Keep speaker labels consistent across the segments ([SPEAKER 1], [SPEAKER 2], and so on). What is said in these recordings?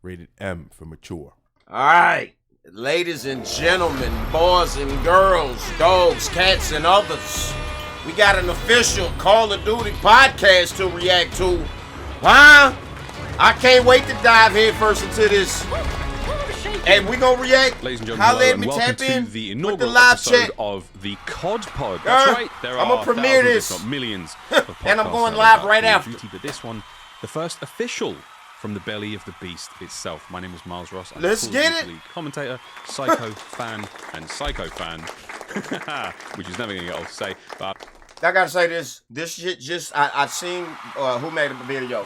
[SPEAKER 1] Rated M for mature.
[SPEAKER 2] All right, ladies and gentlemen, boys and girls, dogs, cats, and others, we got an official Call of Duty podcast to react to. Huh? I can't wait to dive head first into this. And we gonna react.
[SPEAKER 3] Ladies and gentlemen, hello, and welcome to the inaugural episode of the COD pod. That's right. There are
[SPEAKER 2] gonna premiere
[SPEAKER 3] thousands, if not millions, of podcasts
[SPEAKER 2] and I'm going live right after.
[SPEAKER 3] But this one, the first official from the belly of the beast itself. My name is Miles Ross. I'm
[SPEAKER 2] Let's
[SPEAKER 3] a
[SPEAKER 2] get it.
[SPEAKER 3] Commentator, psycho fan, and psycho fan, which is never gonna get old to say. But
[SPEAKER 2] I gotta say this. This shit just I've seen who made a video.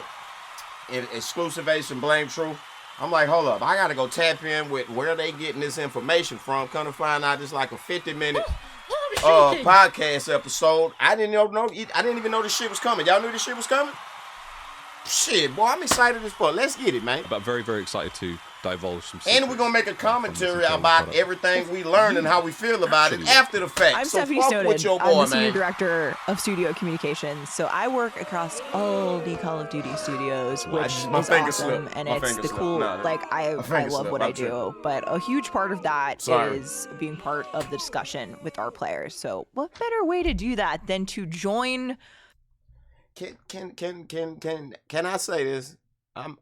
[SPEAKER 2] Exclusive Ace and Blame True. I'm like, hold up, I gotta go tap in with where they getting this information from. Come to find out, it's like a 50-minute podcast episode. I didn't even know this shit was coming. Y'all knew this shit was coming? Shit, boy, I'm excited as fuck. Let's get it, man.
[SPEAKER 3] But very, very excited to divulge some secrets.
[SPEAKER 2] And we're gonna make a commentary about everything we learned and how we feel about it after the fact.
[SPEAKER 4] I'm
[SPEAKER 2] so
[SPEAKER 4] Stephanie
[SPEAKER 2] fuck
[SPEAKER 4] Snowden.
[SPEAKER 2] with your boy,
[SPEAKER 4] I'm the senior
[SPEAKER 2] man.
[SPEAKER 4] director of studio communications. So I work across all the Call of Duty studios, which is awesome. And it's the cool, I love what I do. But a huge part of that is being part of the discussion with our players. So what better way to do that than to join?
[SPEAKER 2] Can I say this? I'm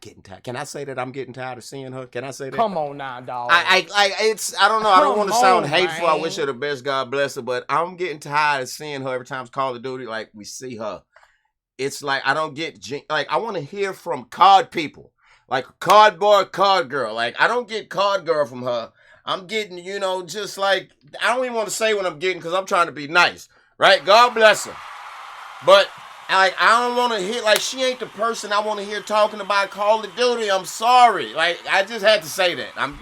[SPEAKER 2] getting tired. Can I say that I'm getting tired of seeing her? Can I say that?
[SPEAKER 5] Come on now, dog.
[SPEAKER 2] I don't know. I don't want to sound hateful.
[SPEAKER 5] Man.
[SPEAKER 2] I wish her the best. God bless her. But I'm getting tired of seeing her every time it's Call of Duty. Like we see her, it's like I don't get I want to hear from COD people, like COD boy, COD girl. Like I don't get COD girl from her. I'm getting just like I don't even want to say what I'm getting because I'm trying to be nice, right? God bless her. But I don't want to hear she ain't the person I want to hear talking about Call of Duty. I'm sorry. I just had to say that. I'm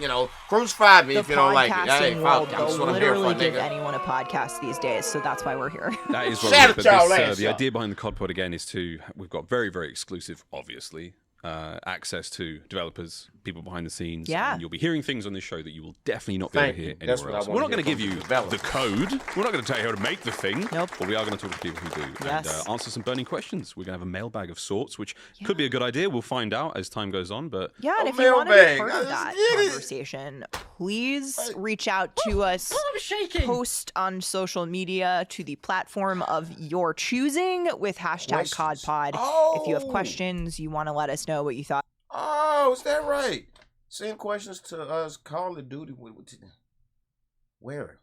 [SPEAKER 2] crucify me if you don't like it.
[SPEAKER 4] Podcasting world will literally give anyone a podcast these days, so that's why we're here.
[SPEAKER 3] That is what the idea behind the COD pod again is we've got very, very exclusive, obviously, access to developers, people behind the scenes.
[SPEAKER 4] Yeah.
[SPEAKER 3] And you'll be hearing things on this show that you will definitely not be able to hear anywhere else. We're not going to give you the code. We're not going to tell you how to make the thing.
[SPEAKER 4] Nope.
[SPEAKER 3] But we are going to talk to people who do and answer some burning questions. We're going to have a mailbag of sorts, which could be a good idea. We'll find out as time goes on. But
[SPEAKER 4] yeah, and if you want to be part of that conversation, please reach out to us. Post on social media to the platform of your choosing with hashtag CODPod. If you have questions, you want to let us know what you thought.
[SPEAKER 2] Oh, is that right? Send questions to us. Call of Duty. Where?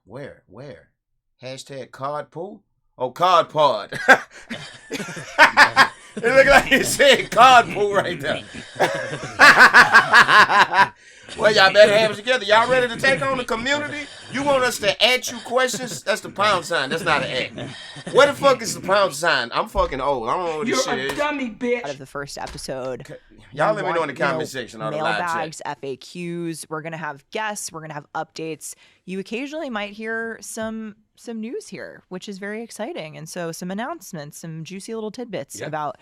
[SPEAKER 2] Hashtag COD pool? Oh, COD pod. It looked like you said COD pool right there. Well, y'all better have it together. Y'all ready to take on the community? You want us to ask you questions? That's the pound sign. That's not an ad. What the fuck is the pound sign? I'm fucking old. I don't know what this shit is.
[SPEAKER 5] You're a dummy, bitch.
[SPEAKER 4] Out of the first episode.
[SPEAKER 2] Okay. Y'all let me know in the comment section on the live
[SPEAKER 4] mailbags,
[SPEAKER 2] chat.
[SPEAKER 4] FAQs. We're going to have guests. We're going to have updates. You occasionally might hear some news here, which is very exciting. And so some announcements, some juicy little tidbits about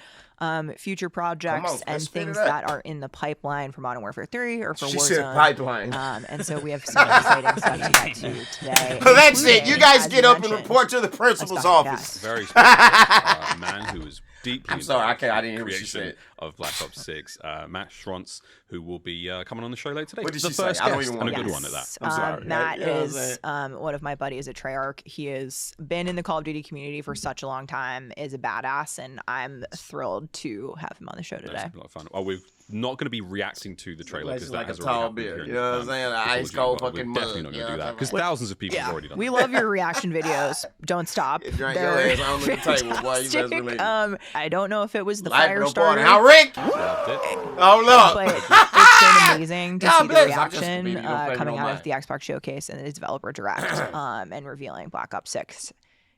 [SPEAKER 4] future projects and things that are in the pipeline for Modern Warfare 3 or for Warzone.
[SPEAKER 2] She said pipeline.
[SPEAKER 4] And so we have some exciting stuff to get to today.
[SPEAKER 2] Well, that's it. You guys get up and report to the principal's office.
[SPEAKER 3] Very special man who is deeply
[SPEAKER 2] I'm sorry, I didn't hear what she said.
[SPEAKER 3] Of Black Ops 6, Matt Schrontz, who will be coming on the show later today.
[SPEAKER 2] What did
[SPEAKER 3] the
[SPEAKER 2] she
[SPEAKER 3] first
[SPEAKER 2] say? I don't
[SPEAKER 3] guest,
[SPEAKER 2] even
[SPEAKER 3] and a
[SPEAKER 2] want
[SPEAKER 3] good one at that.
[SPEAKER 2] I'm sorry.
[SPEAKER 4] Matt is one of my buddies at Treyarch. He has been in the Call of Duty community for such a long time, is a badass, and I'm thrilled to have him on the show today.
[SPEAKER 3] That's a lot of fun. Oh, we're not going to be reacting to the trailer because that has
[SPEAKER 2] a
[SPEAKER 3] already
[SPEAKER 2] tall
[SPEAKER 3] happened.
[SPEAKER 2] beer. You know what I'm saying? Ice cold fucking mud.
[SPEAKER 3] We're definitely not going to do that because thousands of people have already done
[SPEAKER 4] We
[SPEAKER 3] that.
[SPEAKER 4] love your reaction videos. Don't stop.
[SPEAKER 2] Drink your ass on the table, boy. You best believe it.
[SPEAKER 4] I don't know if it was the fire starter.
[SPEAKER 2] How Rick? Oh, look.
[SPEAKER 4] But it's been amazing to see the
[SPEAKER 2] bless.
[SPEAKER 4] reaction coming out of the Xbox Showcase and the developer direct and revealing Black Ops 6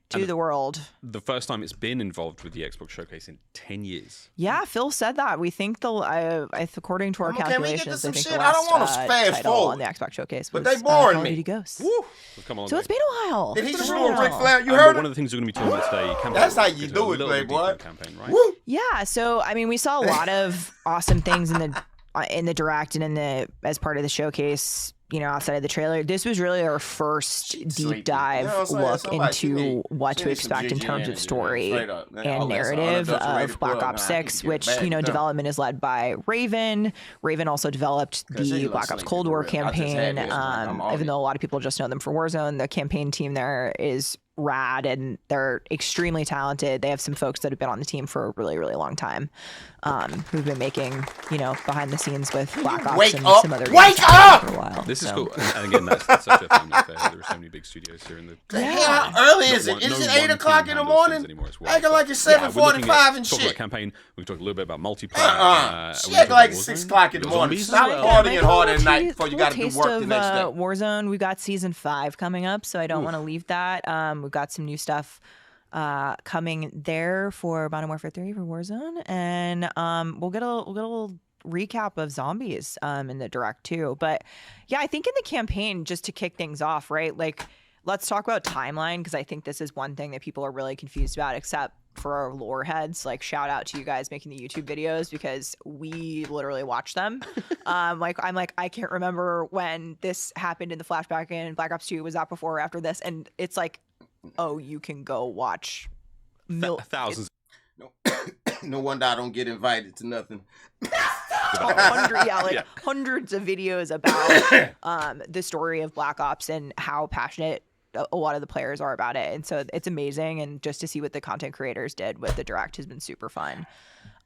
[SPEAKER 4] to the world.
[SPEAKER 3] The first time it's been involved with the Xbox Showcase in 10 years.
[SPEAKER 4] Yeah, Phil said that. We think according to our calculations, I think the
[SPEAKER 2] I don't want
[SPEAKER 4] last
[SPEAKER 2] to fast
[SPEAKER 4] title
[SPEAKER 2] forward
[SPEAKER 4] on the Xbox Showcase
[SPEAKER 2] but
[SPEAKER 4] was
[SPEAKER 2] they boring
[SPEAKER 4] Call of
[SPEAKER 2] me.
[SPEAKER 4] Duty Ghosts.
[SPEAKER 2] Woo.
[SPEAKER 4] So it's been a while.
[SPEAKER 2] Did he
[SPEAKER 4] It's
[SPEAKER 2] just
[SPEAKER 4] been
[SPEAKER 2] do a Ric Flair? You
[SPEAKER 3] But
[SPEAKER 2] heard
[SPEAKER 3] one
[SPEAKER 2] it?
[SPEAKER 3] of the things we're going to be talking about today, campaign.
[SPEAKER 2] That's how you do it, Playboy.
[SPEAKER 3] Campaign, right?
[SPEAKER 2] Woo.
[SPEAKER 4] Yeah, so I mean, we saw a lot of awesome things in the direct and as part of the showcase. outside of the trailer, this was really our first deep dive look into what to expect in terms of story and narrative of Black Ops 6, which, development is led by Raven. Raven also developed the Black Ops Cold War campaign. Even though a lot of people just know them for Warzone, the campaign team there is rad and they're extremely talented. They have some folks that have been on the team for a really, really long time, who've been making, behind the scenes with Black Ops and some other games for a while.
[SPEAKER 3] This is cool. And again, that's such a family affair. There are so many big studios here in the.
[SPEAKER 2] How early is it? Is it 8 o'clock in the morning? Acting like it's 7:45 and shit.
[SPEAKER 3] Talk about campaign. We can talk a little bit about multiplayer.
[SPEAKER 2] She acting like 6 o'clock in the morning. Stop partying hard at night before you got to do work the next day.
[SPEAKER 4] Warzone. We've got season 5 coming up, so I don't want to leave that. We've got some new stuff coming there for Modern Warfare 3 for Warzone, and we'll get a little recap of zombies in the direct too. But yeah, I think in the campaign, just to kick things off, right? Like, let's talk about timeline, because I think this is one thing that people are really confused about, except for our lore heads. Like, shout out to you guys making the YouTube videos, because we literally watch them. I can't remember when this happened in the flashback in Black Ops 2. Was that before or after this? And it's like, oh, you can go watch
[SPEAKER 3] thousands.
[SPEAKER 2] No wonder I don't get invited to nothing.
[SPEAKER 4] Hundreds of videos about the story of Black Ops and how passionate a lot of the players are about it. And so it's amazing. And just to see what the content creators did with the direct has been super fun.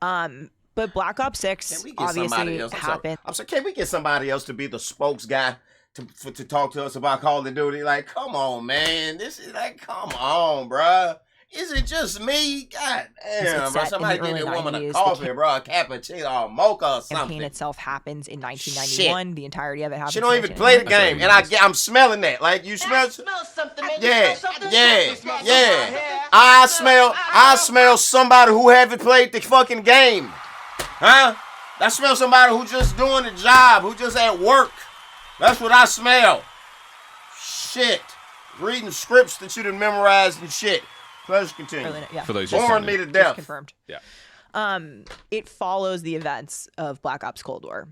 [SPEAKER 4] But Black Ops 6 obviously happened.
[SPEAKER 2] I'm sorry, can we get somebody else to be the spokes guy to talk to us about Call of Duty? Like, come on, man. This is like, come on, bruh. Is it just me? God damn, bro. Somebody give that woman a coffee, bro. A cappuccino or mocha or something.
[SPEAKER 4] The campaign itself happens in 1991. Shit. The entirety of it happens.
[SPEAKER 2] She don't even play the game. And I'm smelling that. Like, you smell something. Yeah. I smell somebody who haven't played the fucking game. Huh? I smell somebody who just doing the job, who just at work. That's what I smell. Shit. Reading scripts that you done memorized and shit. Please continue.
[SPEAKER 3] For those
[SPEAKER 2] boring me to death.
[SPEAKER 4] Confirmed.
[SPEAKER 3] Yeah.
[SPEAKER 4] It follows the events of Black Ops Cold War.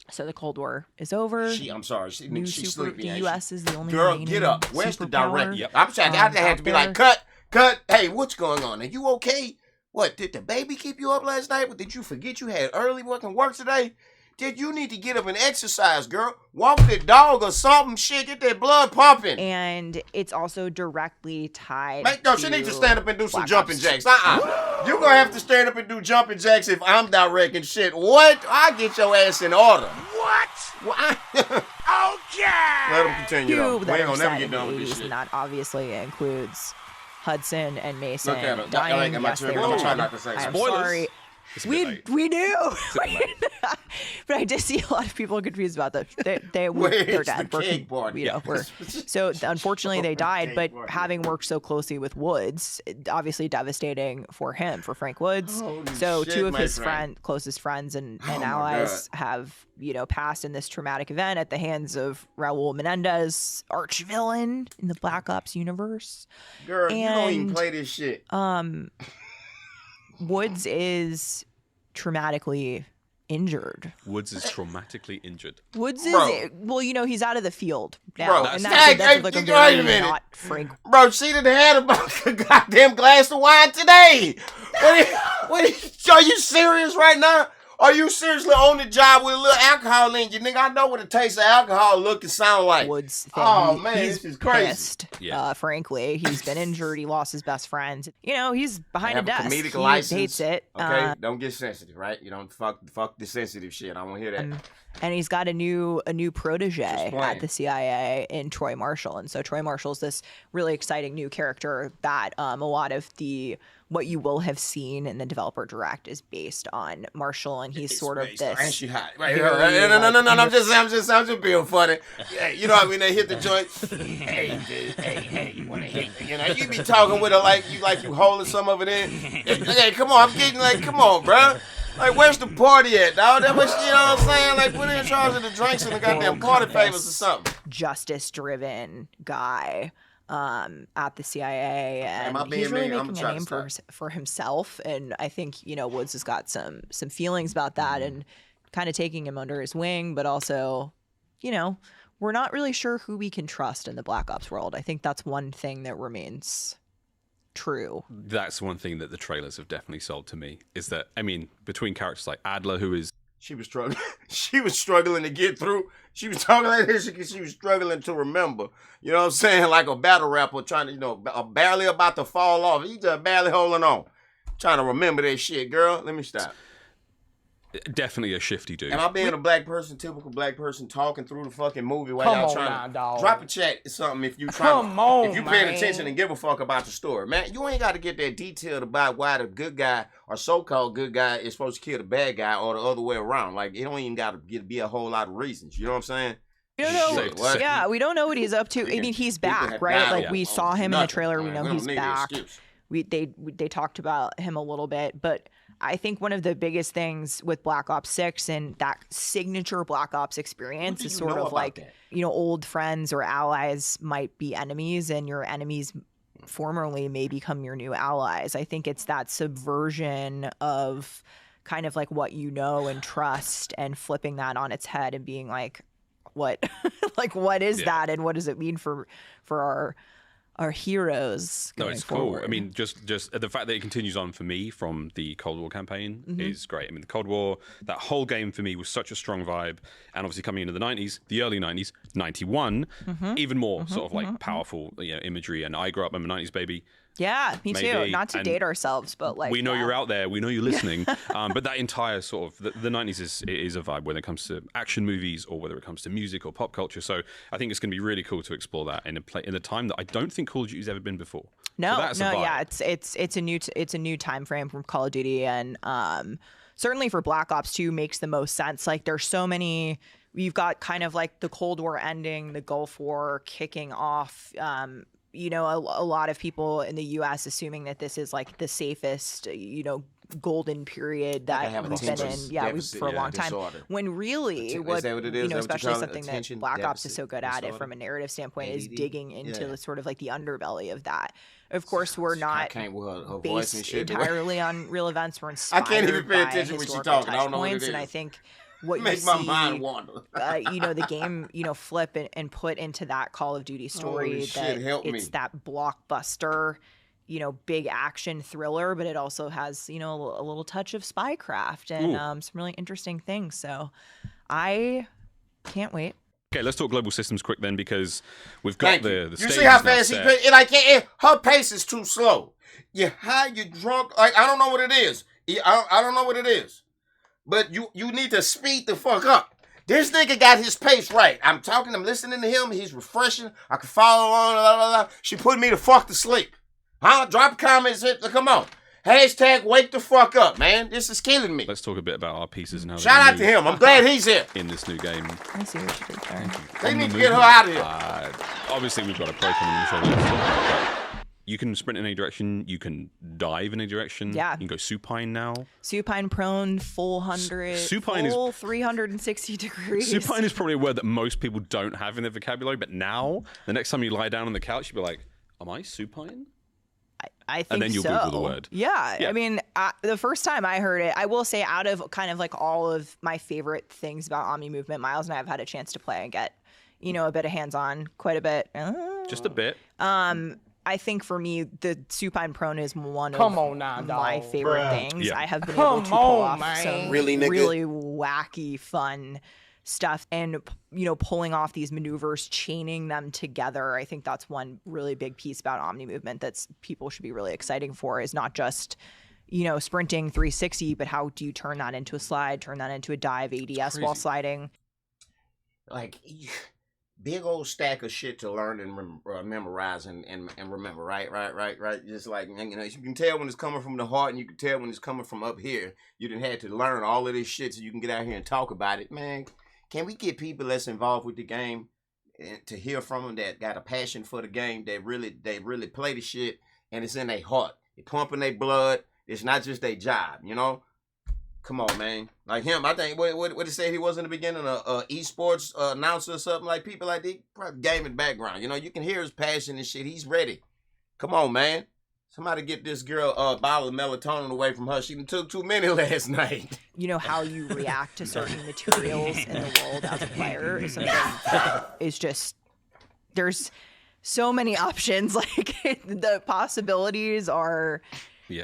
[SPEAKER 4] So the Cold War is over.
[SPEAKER 2] I'm sorry. She's sleepy.
[SPEAKER 4] The U.S. is the only
[SPEAKER 2] girl, get up. Where's the direct?
[SPEAKER 3] Yep.
[SPEAKER 2] I'm trying. I had to be like, cut. Hey, what's going on? Are you okay? What, did the baby keep you up last night? Did you forget you had early work today? Did you need to get up and exercise, girl? Walk the dog or something, shit. Get that blood pumping.
[SPEAKER 4] And it's also directly tied
[SPEAKER 2] she needs to stand up and do some jumping jacks. You're going to have to stand up and do jumping jacks if I'm directing shit. What? I'll get your ass in order. What? Okay. Let him continue. We ain't going to never get done with this shit.
[SPEAKER 4] And that obviously includes Hudson and Mason.
[SPEAKER 2] Look at him.
[SPEAKER 4] Dying.
[SPEAKER 2] Yes, I'm going to try not to say
[SPEAKER 4] I'm sorry. We do. But I did see a lot of people confused about that. They're dead. So unfortunately they died, but having worked so closely with Woods, obviously devastating for him, for Frank Woods. Two of his closest friends and allies have, passed in this traumatic event at the hands of Raul Menendez, arch villain in the Black Ops universe.
[SPEAKER 2] Girl, you don't even play this shit.
[SPEAKER 4] Woods is traumatically injured.
[SPEAKER 3] Woods is traumatically injured.
[SPEAKER 4] Woods is he's out of the field now.
[SPEAKER 2] Bro,
[SPEAKER 4] and that's like a very not Frank.
[SPEAKER 2] Bro, she done had about a goddamn glass of wine today. Are you serious right now? Are you seriously on the job with a little alcohol in you? Nigga, I know what a taste of alcohol look and sound like.
[SPEAKER 4] Woods thing.
[SPEAKER 2] Oh, man, this is crazy.
[SPEAKER 4] Pissed, frankly. He's been injured. He lost his best friend. He's behind a desk.
[SPEAKER 2] Comedic license.
[SPEAKER 4] He hates it.
[SPEAKER 2] Okay, don't get sensitive, right? You don't fuck the sensitive shit. I won't hear that.
[SPEAKER 4] And he's got a new protege at the CIA in Troy Marshall. And so Troy Marshall's this really exciting new character that a lot of what you will have seen in the developer direct is based on Marshall, and he's sort of this.
[SPEAKER 2] Ain't she hot? Right, no. I'm just being funny. Yeah, you know what I mean? They hit the joint. Hey, dude. Hey, you wanna hit? You be talking with her like you holding some of it in. Hey, come on, I'm getting like, come on, bro. Like, where's the party at, dog? That much, you know what I'm saying? Like, put in charge of the drinks and the goddamn party favors or something.
[SPEAKER 4] Justice-driven guy at the CIA, and he's really making a name for himself. And I think Woods has got some feelings about that, and kind of taking him under his wing, but also, we're not really sure who we can trust in the Black Ops world. I think that's one thing that remains true.
[SPEAKER 3] That's one thing that the trailers have definitely sold to me, is that, I mean, between characters like Adler, who is...
[SPEAKER 2] She was struggling. She was struggling to get through. She was talking like this because she was struggling to remember. You know what I'm saying? Like a battle rapper trying to, you know, barely about to fall off. He just barely holding on. Trying to remember that shit, girl. Let me stop.
[SPEAKER 3] Definitely a shifty dude.
[SPEAKER 2] Am I being a black person, typical black person, talking through the fucking movie while y'all trying to drop a chat or something if you trying if you paying attention and give a fuck about the story, man? You ain't got to get that detailed about why the good guy or so-called good guy is supposed to kill the bad guy or the other way around. Like, it don't even got to be a whole lot of reasons. You know what I'm saying?
[SPEAKER 4] We don't know. Yeah, we don't know what he's up to. I mean, he's back, right? Like, we saw him in the trailer. We know he's back. They talked about him a little bit, but I think one of the biggest things with Black Ops 6 and that signature Black Ops experience is sort of like, you know, old friends or allies might be enemies, and your enemies formerly may become your new allies. I think it's that subversion of kind of like what you know and trust, and flipping that on its head and being like, what like what is that, and what does it mean for our heroes going forward.
[SPEAKER 3] Cool. I mean, just the fact that it continues on for me from the Cold War campaign is great. I mean, the Cold War, that whole game for me was such a strong vibe, and obviously coming into the 90s, the early 90s, 91, even more sort of like powerful, you know, imagery. And I grew up, I'm a 90s baby.
[SPEAKER 4] Yeah, me too. Not to date ourselves, but like,
[SPEAKER 3] we know you're out there. We know you're listening. But that entire sort of the 90s is a vibe, whether it comes to action movies or whether it comes to music or pop culture. So I think it's going to be really cool to explore that in a time that I don't think Call of Duty's ever been before.
[SPEAKER 4] No, yeah, it's a new time frame from Call of Duty, and certainly for Black Ops 2 makes the most sense. Like, there's so many. You've got kind of like the Cold War ending, the Gulf War kicking off. You know, a lot of people in the U.S. assuming that this is like the safest, you know, golden period that we've been in, for a long time. Disorder. When really, what it is? You know, especially something that Black Ops is so good at it from a narrative standpoint is digging into the sort of like the underbelly of that. Of course, we're not based entirely on real events. We're inspired. I can't even pay attention when she's talking. I don't know what it is. And I think what you see, my mind wander. You know, the game, you know, flip and put into that Call of Duty story it's that blockbuster, you know, big action thriller, but it also has, you know, a little touch of spycraft and some really interesting things. So I can't wait.
[SPEAKER 3] Okay, let's talk global systems quick then, because we've got the
[SPEAKER 2] you see how fast her pace is too slow. You're high, you're drunk. Like, I don't know what it is. I don't know what it is. But you need to speed the fuck up. This nigga got his pace right. I'm listening to him. He's refreshing. I can follow on. Blah, blah, blah. She put me the fuck to sleep. Huh? Drop comments. Come on. Hashtag wake the fuck up, man. This is killing me.
[SPEAKER 3] Let's talk a bit about our pieces and how.
[SPEAKER 2] Shout out to him. I'm glad he's here
[SPEAKER 3] in this new game.
[SPEAKER 4] I see what you did there.
[SPEAKER 2] They need to get her out of here.
[SPEAKER 3] Obviously, we've got a pro coming in the show. You can sprint in any direction. You can dive in any direction.
[SPEAKER 4] Yeah.
[SPEAKER 3] You can go supine now.
[SPEAKER 4] Supine prone, full 100, full 360 degrees.
[SPEAKER 3] Supine is probably a word that most people don't have in their vocabulary, but now, the next time you lie down on the couch, you'll be like, am I supine?
[SPEAKER 4] I think so.
[SPEAKER 3] And then you'll Google the word.
[SPEAKER 4] Yeah. I mean, the first time I heard it, I will say out of kind of like all of my favorite things about Omni Movement, Miles and I have had a chance to play and get, you know, a bit of hands-on, quite a bit.
[SPEAKER 3] Just a bit.
[SPEAKER 4] I think for me, the supine prone is one of my favorite things. Yeah. I have been able to pull off some really wacky, fun stuff, and, you know, pulling off these maneuvers, chaining them together. I think that's one really big piece about Omni Movement that's people should be really exciting for, is not just, you know, sprinting 360, but how do you turn that into a slide, turn that into a dive ADS while sliding?
[SPEAKER 2] Like, big old stack of shit to learn and memorize and remember, right? Just like, you know, you can tell when it's coming from the heart, and you can tell when it's coming from up here. You didn't have to learn all of this shit so you can get out here and talk about it. Man, can we get people that's involved with the game to hear from them that got a passion for the game, they really play the shit, and it's in their heart. They're pumping their blood. It's not just their job, you know? Come on, man. Like him, I think, what he said he was in the beginning, esports announcer or something. Like, people like that, probably gaming background. You know, you can hear his passion and shit. He's ready. Come on, man. Somebody get this girl a bottle of melatonin away from her. She took too many last night.
[SPEAKER 4] You know, how you react to certain materials in the world as a player is something that is just, there's so many options. Like, the possibilities are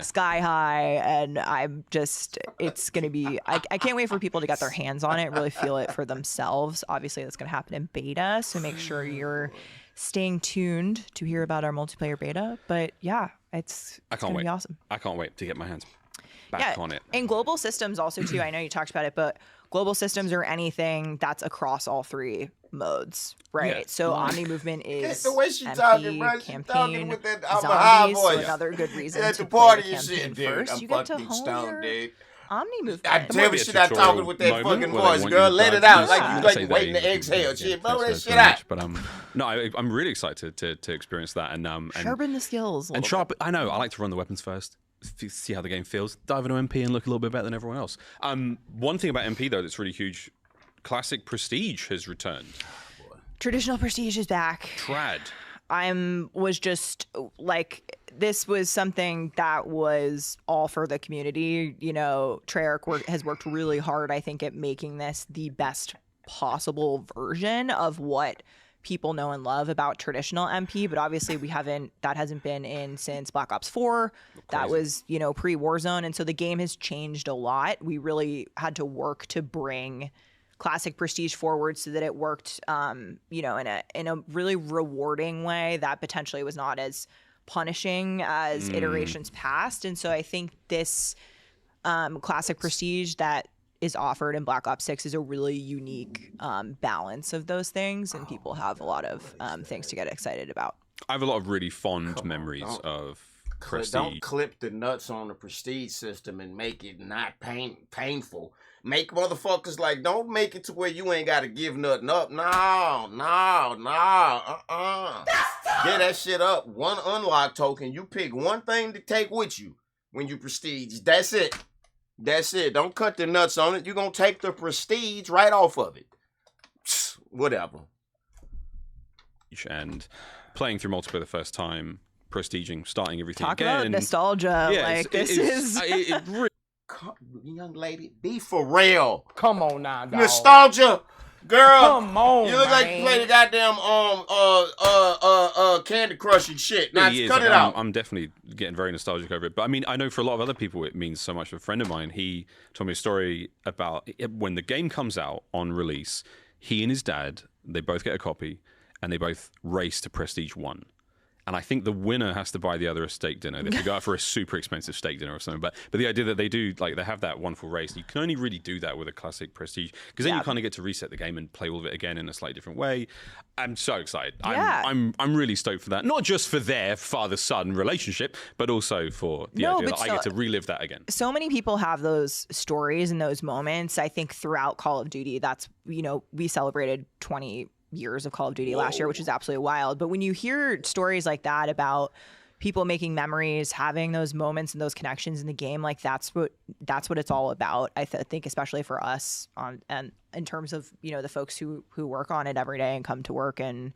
[SPEAKER 4] sky high, and I'm just, it's going to be, I can't wait for people to get their hands on it, really feel it for themselves. Obviously, that's going to happen in beta, so make sure you're staying tuned to hear about our multiplayer beta. But yeah, it's going to be awesome.
[SPEAKER 3] I can't wait to get my hands back on it.
[SPEAKER 4] And global systems also too. I know you talked about it, but global systems are anything that's across all three modes, right? Yeah. So Omni movement is
[SPEAKER 2] the way she
[SPEAKER 4] MP,
[SPEAKER 2] talking, bro. She
[SPEAKER 4] campaign,
[SPEAKER 2] talking with that
[SPEAKER 4] zombies.
[SPEAKER 2] voice.
[SPEAKER 4] So another good reason
[SPEAKER 2] at
[SPEAKER 4] to
[SPEAKER 2] the party
[SPEAKER 4] play the
[SPEAKER 2] and
[SPEAKER 4] campaign
[SPEAKER 2] shit, dude.
[SPEAKER 4] first.
[SPEAKER 2] I'm
[SPEAKER 4] You get to
[SPEAKER 2] fucking
[SPEAKER 4] hone
[SPEAKER 2] stoned,
[SPEAKER 4] your
[SPEAKER 2] dude.
[SPEAKER 4] Omni movement.
[SPEAKER 2] I tell you, she not talking with that fucking voice, girl. Let it out, like you waiting to exhale. Shit, blow that shit out.
[SPEAKER 3] But no, I'm really excited to experience that and
[SPEAKER 4] sharpen the skills.
[SPEAKER 3] And sharp. I know. I like to run the weapons first. See how the game feels. Dive into MP and look a little bit better than everyone else. One thing about MP though that's really huge. Classic Prestige has returned.
[SPEAKER 4] Traditional Prestige is back.
[SPEAKER 3] Trad.
[SPEAKER 4] Was just like, this was something that was all for the community. You know, Treyarch has worked really hard, I think, at making this the best possible version of what people know and love about traditional MP. But obviously that hasn't been in since Black Ops 4. That was, you know, pre-Warzone. And so the game has changed a lot. We really had to work to bring Classic Prestige forward so that it worked, you know, in a really rewarding way that potentially was not as punishing as iterations past. And so I think this Classic Prestige that is offered in Black Ops 6 is a really unique balance of those things, and people have a lot of things to get excited about.
[SPEAKER 3] I have a lot of really fond memories of Prestige.
[SPEAKER 2] Don't clip the nuts on the Prestige system and make it not painful. Make motherfuckers like, don't make it to where you ain't got to give nothing up. No. Get that shit up. One unlock token. You pick one thing to take with you when you Prestige. That's it. Don't cut the nuts on it. You're going to take the Prestige right off of it. Whatever.
[SPEAKER 3] And playing through multiplayer the first time, prestiging, starting everything
[SPEAKER 4] Talk
[SPEAKER 3] again.
[SPEAKER 4] Talk about nostalgia.
[SPEAKER 3] Yeah,
[SPEAKER 4] like, this is...
[SPEAKER 2] It really, young lady, be for real.
[SPEAKER 1] Come on now, dog.
[SPEAKER 2] Nostalgia, girl.
[SPEAKER 1] Come on,
[SPEAKER 2] you look
[SPEAKER 1] man.
[SPEAKER 2] like you play the goddamn Candy Crush and shit. Now cut it out.
[SPEAKER 3] I'm definitely getting very nostalgic over it. But I mean, I know for a lot of other people it means so much. A friend of mine, he told me a story about when the game comes out on release. He and his dad, they both get a copy, and they both race to Prestige 1. And I think the winner has to buy the other a steak dinner. They have to go out for a super expensive steak dinner or something. But the idea that they do, like, they have that wonderful race. You can only really do that with a Classic Prestige, because then you kind of get to reset the game and play all of it again in a slightly different way. I'm so excited.
[SPEAKER 4] Yeah.
[SPEAKER 3] I'm really stoked for that. Not just for their father-son relationship, but also for the idea that I get to relive that again.
[SPEAKER 4] So many people have those stories and those moments. I think throughout Call of Duty, that's, you know, we celebrated 20 years of Call of Duty last year, which is absolutely wild. But when you hear stories like that about people making memories, having those moments and those connections in the game, like that's what it's all about. I think especially for us and in terms of, you know, the folks who work on it every day and come to work and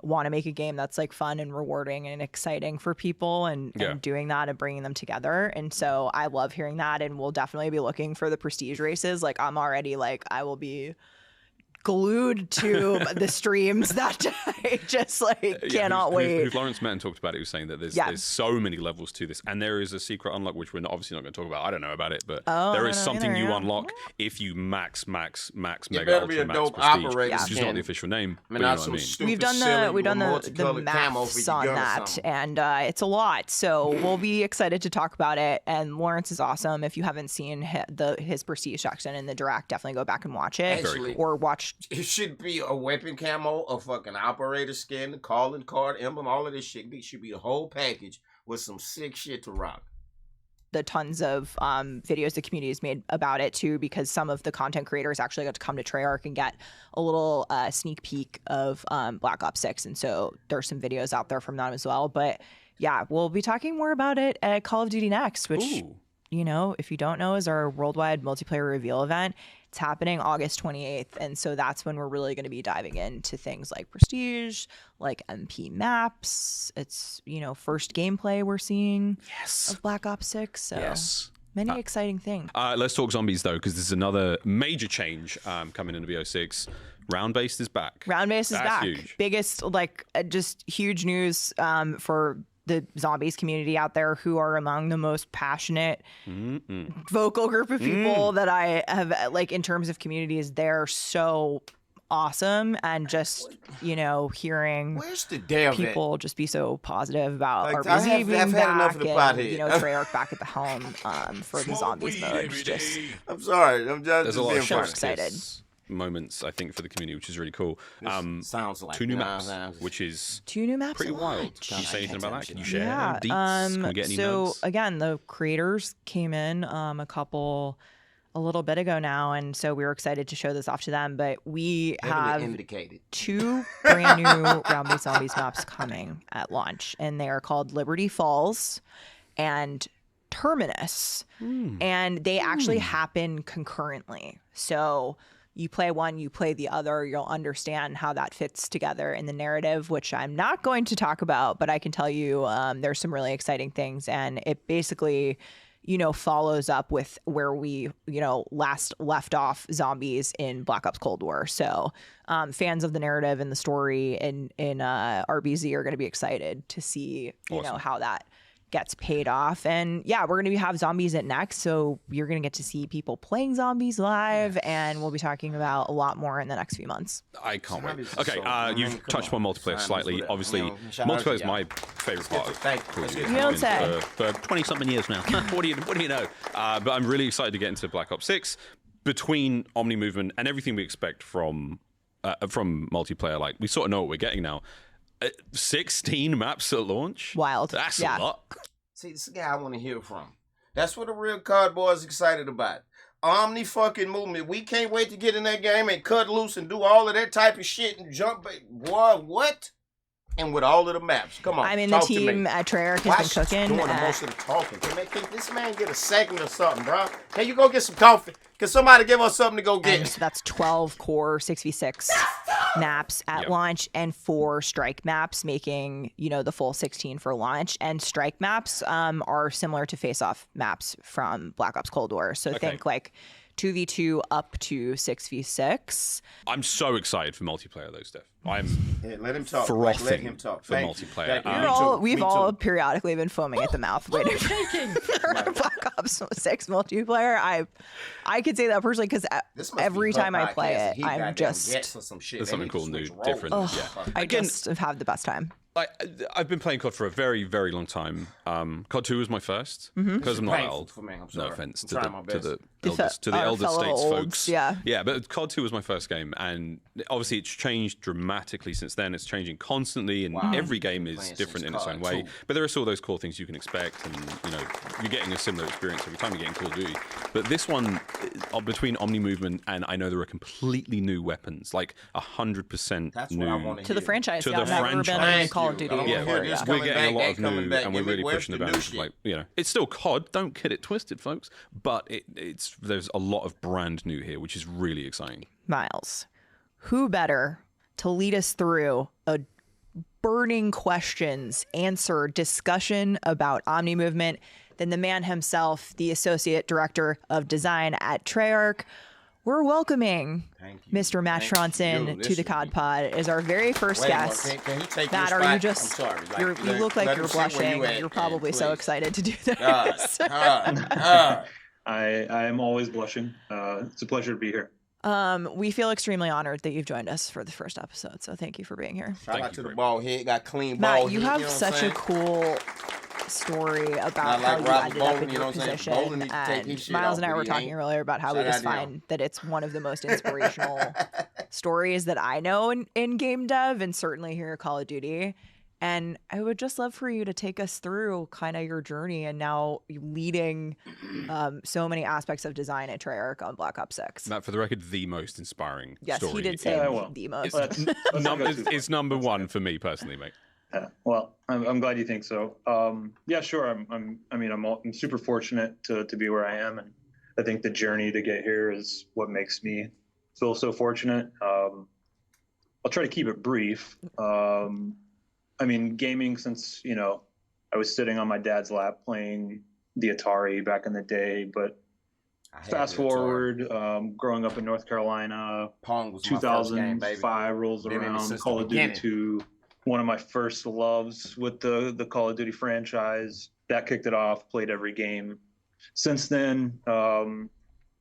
[SPEAKER 4] want to make a game that's like fun and rewarding and exciting for people and doing that and bringing them together. And so I love hearing that, and we'll definitely be looking for the Prestige races. Like, I'm already like, I will be glued to the streams that day. Just like cannot wait.
[SPEAKER 3] Who Lawrence met and talked about it, he was saying that there's so many levels to this, and there is a secret unlock which we're obviously not going to talk about. I don't know about it, but there is something you unlock if you max mega ultra max prestige, which is not the official name. But you know what I mean.
[SPEAKER 4] We've done the maths on that, and it's a lot. So we'll be excited to talk about it. And Lawrence is awesome. If you haven't seen his prestige section in the direct, definitely go back and watch it.
[SPEAKER 2] Actually,
[SPEAKER 4] or watch.
[SPEAKER 2] It should be a weapon camo, a fucking operator skin, the calling card emblem, all of this shit should be the whole package with some sick shit to rock.
[SPEAKER 4] The tons of videos the community has made about it too, because some of the content creators actually got to come to Treyarch and get a little sneak peek of Black Ops 6, and so there's some videos out there from them as well. But yeah, we'll be talking more about it at Call of Duty Next, which if you don't know, is our worldwide multiplayer reveal event. It's happening August 28th. And so that's when we're really going to be diving into things like Prestige, like MP maps. It's, first gameplay we're seeing of Black Ops 6. So many exciting things.
[SPEAKER 3] Let's talk zombies, though, because this is another major change coming into BO6. Round-based is back.
[SPEAKER 4] Round-based is back.
[SPEAKER 3] Huge.
[SPEAKER 4] Biggest, just huge news for the zombies community out there, who are among the most passionate, vocal group of people that I have, in terms of communities. They're so awesome, and just, hearing
[SPEAKER 2] where's the damn
[SPEAKER 4] people just be so positive about RBZ being back, and Treyarch back at the helm for the zombies mode. Just,
[SPEAKER 2] I'm sorry, I'm just
[SPEAKER 3] there's a lot of
[SPEAKER 4] so excited
[SPEAKER 3] moments, I think, for the community, which is really cool.
[SPEAKER 2] Sounds like
[SPEAKER 3] 2 new maps, which is pretty wild. Can you say anything about that? Can you share deets? Can we get any notes?
[SPEAKER 4] Again, the creators came in a little bit ago now, and so we were excited to show this off to them. But we have 2 brand new round-based zombies maps coming at launch, and they are called Liberty Falls and Terminus, and they actually happen concurrently. So you play one, you play the other, you'll understand how that fits together in the narrative, which I'm not going to talk about, but I can tell you there's some really exciting things, and it basically, follows up with where we, last left off zombies in Black Ops Cold War. So fans of the narrative and the story in RBZ are going to be excited to see, how that gets paid off. And we're going to have zombies at next, so you're going to get to see people playing zombies live, and we'll be talking about a lot more in the next few months.
[SPEAKER 3] I can't wait. Okay, you've touched on multiplayer slightly. Obviously, multiplayer is my favorite part of
[SPEAKER 4] You don't say.
[SPEAKER 3] For 20-something years now. What do you know? But I'm really excited to get into Black Ops 6. Between Omni Movement and everything we expect from multiplayer, we sort of know what we're getting now. 16 maps at launch?
[SPEAKER 4] Wild.
[SPEAKER 3] That's a lot.
[SPEAKER 2] See, this is the guy I want to hear from. That's what a real COD boy is excited about. Omni fucking movement. We can't wait to get in that game and cut loose and do all of that type of shit and jump. Boy, what? And with all of the maps. Come on.
[SPEAKER 4] I mean, the team at Treyarch has been cooking.
[SPEAKER 2] Doing the most of the talking. Can this man get a second or something, bro? Can you go get some coffee? Can somebody give us something to go get?
[SPEAKER 4] So that's 12 core 6v6 maps at launch, and 4 strike maps, making, the full 16 for launch. And strike maps are similar to face-off maps from Black Ops Cold War. So think 2v2 up to 6v6.
[SPEAKER 3] I'm so excited for multiplayer, though, Steph. I'm
[SPEAKER 2] let him talk.
[SPEAKER 3] frothing
[SPEAKER 2] let him talk.
[SPEAKER 3] for multiplayer.
[SPEAKER 4] We've all periodically been foaming at the mouth waiting for Black Ops 6 multiplayer. I could say that personally, because every time I play it, I'm just...
[SPEAKER 3] There's something cool, new, different.
[SPEAKER 4] I just have had the best time.
[SPEAKER 3] I've been playing COD for a very, very long time. COD 2 was my first, because I'm not old. No offense to the elder states folks.
[SPEAKER 4] Yeah,
[SPEAKER 3] but COD 2 was my first game, and obviously it's changed dramatically since then. It's changing constantly, and every game is different in its own way. But there are still those core things you can expect, and you're getting a similar experience every time you get in Call of Duty. But this one, between Omni Movement and I know there are completely new weapons, 100% new
[SPEAKER 4] to the franchise.
[SPEAKER 3] To the
[SPEAKER 4] franchise. Call of Duty.
[SPEAKER 3] We're getting a lot of new, and we're really pushing the boundaries. It's still COD. Don't get it twisted, folks. But there's a lot of brand new here, which is really exciting.
[SPEAKER 4] Miles, who better to lead us through a burning questions answer discussion about Omni Movement than the man himself, the Associate Director of Design at Treyarch? We're welcoming Mr. Matt Schronson to the COD Pod as our very first guest.
[SPEAKER 2] Can he take
[SPEAKER 4] Matt, are you just... you look like you're blushing. You're probably so excited to do this.
[SPEAKER 1] I am always blushing. It's a pleasure to be here.
[SPEAKER 4] We feel extremely honored that you've joined us for the first episode, so thank you for being here.
[SPEAKER 2] Shout out to the bald head. Got clean
[SPEAKER 4] Matt,
[SPEAKER 2] bald head.
[SPEAKER 4] Matt, you have such a cool story about how you ended up in your position. And Miles and I were talking earlier about how we just find that it's one of the most inspirational stories that I know in game dev, and certainly here at Call of Duty. And I would just love for you to take us through kind of your journey and now leading so many aspects of design at Treyarch on Black Ops 6.
[SPEAKER 3] Matt, for the record, the most inspiring
[SPEAKER 4] story. Yes, he did say the most.
[SPEAKER 3] It's number one for me personally, mate.
[SPEAKER 1] Yeah, well, I'm glad you think so. Yeah, sure. I'm super fortunate to be where I am, and I think the journey to get here is what makes me feel so fortunate. I'll try to keep it brief. Gaming since I was sitting on my dad's lap playing the Atari back in the day, but fast forward, growing up in North Carolina,
[SPEAKER 2] Pong was
[SPEAKER 1] 2005 rolls around, Call of Duty 2. One of my first loves with the Call of Duty franchise. That kicked it off, played every game since then. And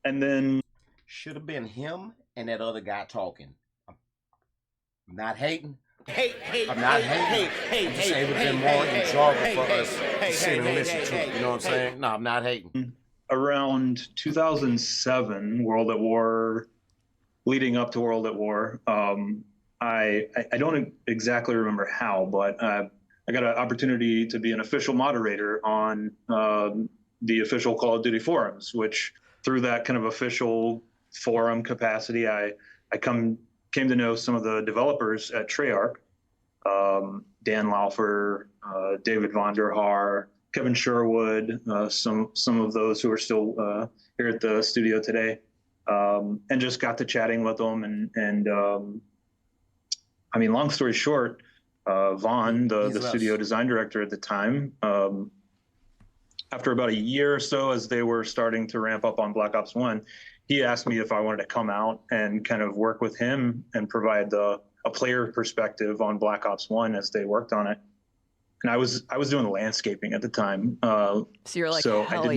[SPEAKER 1] then
[SPEAKER 2] should have been him and that other guy talking. I'm not hating. I'm not hating. I'm just saying it would have been more enjoyable for us to sit and listen to it. You know what I'm saying? No, I'm not hating.
[SPEAKER 1] Around 2007, World at War, leading up to World at War, I don't exactly remember how, but I got an opportunity to be an official moderator on the official Call of Duty forums, which through that kind of official forum capacity, I came to know some of the developers at Treyarch, Dan Laufer, David Von der Haar, Kevin Sherwood, some of those who are still here at the studio today, and just got to chatting with them and long story short, Vaughn, the studio design director at the time, after about a year or so, as they were starting to ramp up on Black Ops 1, he asked me if I wanted to come out and kind of work with him and provide a player perspective on Black Ops 1 as they worked on it. And I was doing the landscaping at the time.
[SPEAKER 4] So you're like, hell
[SPEAKER 1] I did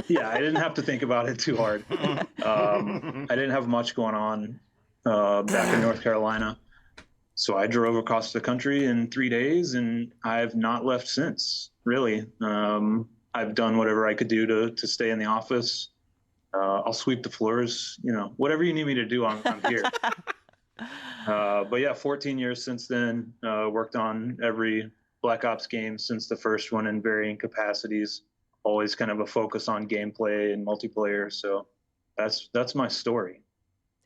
[SPEAKER 4] yeah.
[SPEAKER 1] I didn't have to think about it too hard. I didn't have much going on back in North Carolina. So I drove across the country in 3 days, and I've not left since, really. I've done whatever I could do to stay in the office. I'll sweep the floors, whatever you need me to do, I'm here. But yeah, 14 years since then, worked on every Black Ops game since the first one in varying capacities, always kind of a focus on gameplay and multiplayer. So that's my story.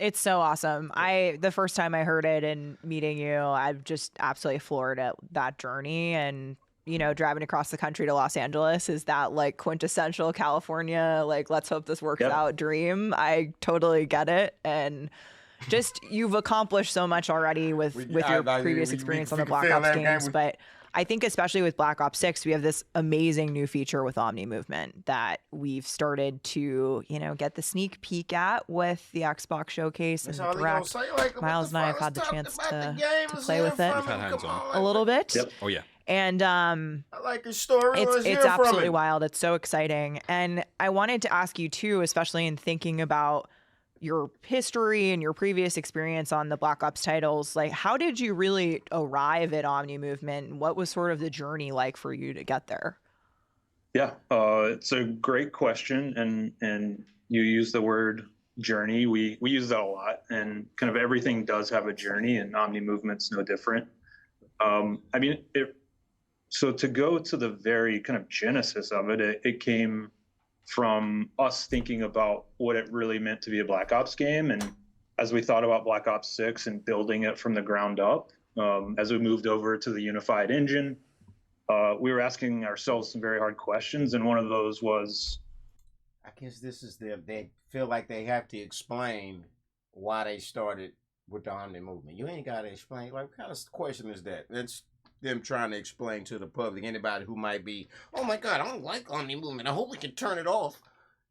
[SPEAKER 4] It's so awesome. The first time I heard it and meeting you, I'm just absolutely floored at that journey. And, driving across the country to Los Angeles is that like quintessential California, like, let's hope this works out dream. I totally get it. And just, you've accomplished so much already with your previous experience on the Black Ops games. But I think especially with Black Ops 6, we have this amazing new feature with Omni Movement that we've started to, get the sneak peek at with the Xbox Showcase and the Direct. Miles and I have had the chance to play with it a little bit.
[SPEAKER 1] Yep.
[SPEAKER 3] Oh, yeah.
[SPEAKER 4] And
[SPEAKER 2] I like your story.
[SPEAKER 4] It's absolutely wild. It's so exciting. And I wanted to ask you too, especially in thinking about your history and your previous experience on the Black Ops titles, like how did you really arrive at Omni Movement, and what was sort of the journey like for you to get there?
[SPEAKER 1] Yeah, it's a great question, and you use the word journey. We use that a lot, and kind of everything does have a journey, and Omni Movement's no different. So to go to the very kind of genesis of it, it came from us thinking about what it really meant to be a Black Ops game. And as we thought about Black Ops 6 and building it from the ground up, as we moved over to the unified engine, we were asking ourselves some very hard questions. And one of those was,
[SPEAKER 2] I guess this is they feel like they have to explain why they started with the Omni Movement. You ain't got to explain. Like, what kind of question is that? That's them trying to explain to the public, anybody who might be, oh my God, I don't like Omni Movement. I hope we can turn it off.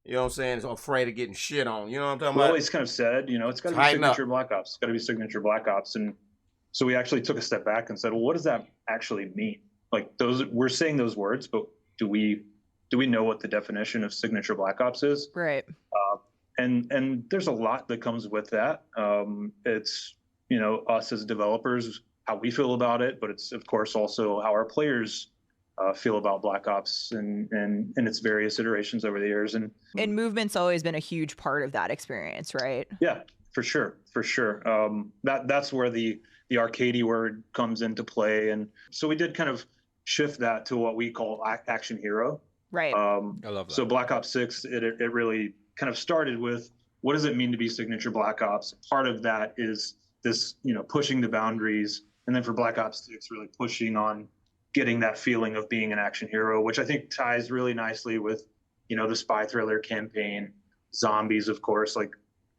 [SPEAKER 2] You know what I'm saying? It's afraid of getting shit on. You know what I'm talking about?
[SPEAKER 1] We always kind of said, it's got to be signature Black Ops. It's got to be signature Black Ops. And so we actually took a step back and said, well, what does that actually mean? Like we're saying those words, but do we know what the definition of signature Black Ops is?
[SPEAKER 4] Right.
[SPEAKER 1] And there's a lot that comes with that. It's, us as developers, how we feel about it, but it's of course also how our players feel about Black Ops and its various iterations over the years. And
[SPEAKER 4] movement's always been a huge part of that experience, right?
[SPEAKER 1] Yeah, for sure. That's where the arcadey word comes into play, and so we did kind of shift that to what we call action hero.
[SPEAKER 4] Right.
[SPEAKER 3] I love that.
[SPEAKER 1] So Black Ops 6, it really kind of started with, what does it mean to be signature Black Ops? Part of that is this, pushing the boundaries And then for Black Ops 6, really pushing on getting that feeling of being an action hero, which I think ties really nicely with, the spy thriller campaign, zombies, of course, like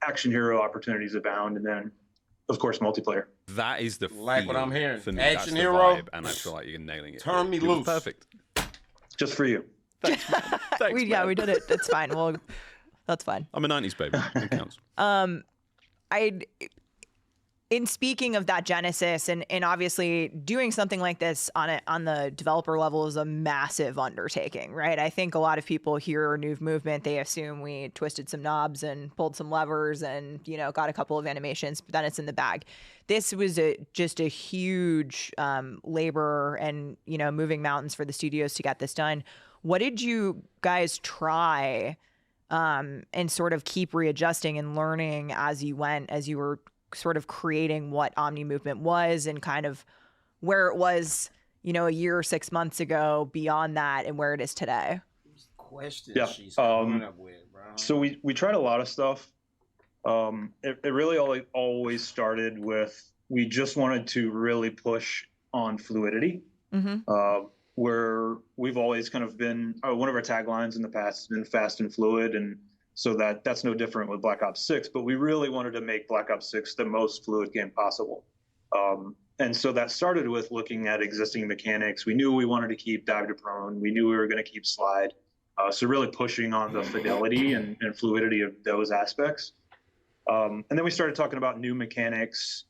[SPEAKER 1] action hero opportunities abound. And then, of course, multiplayer.
[SPEAKER 3] That is the
[SPEAKER 2] like what I'm hearing.
[SPEAKER 3] For me.
[SPEAKER 2] Action
[SPEAKER 3] That's
[SPEAKER 2] hero,
[SPEAKER 3] vibe, and I feel like you're nailing it.
[SPEAKER 2] Turn me loose.
[SPEAKER 3] Perfect.
[SPEAKER 1] Just for you.
[SPEAKER 3] Thanks,
[SPEAKER 4] we did it. It's fine. Well, that's fine.
[SPEAKER 3] I'm a 90s baby. It counts.
[SPEAKER 4] In speaking of that genesis, and obviously doing something like this on the developer level is a massive undertaking, right? I think a lot of people hear New Movement, they assume we twisted some knobs and pulled some levers and, got a couple of animations, but then it's in the bag. This was just a huge labor and, moving mountains for the studios to get this done. What did you guys try and sort of keep readjusting and learning as you went, as you were sort of creating what Omni Movement was and kind of where it was, a year or 6 months ago, beyond that, and where it is today?
[SPEAKER 2] Questions she's coming up with, bro.
[SPEAKER 1] So we tried a lot of stuff. It really always started with, we just wanted to really push on fluidity, where we've always kind of been, one of our taglines in the past has been fast and fluid, and so that's no different with Black Ops 6, but we really wanted to make Black Ops 6 the most fluid game possible. And so that started with looking at existing mechanics. We knew we wanted to keep dive to prone. We knew we were going to keep slide. So really pushing on the fidelity and fluidity of those aspects. And then we started talking about new mechanics.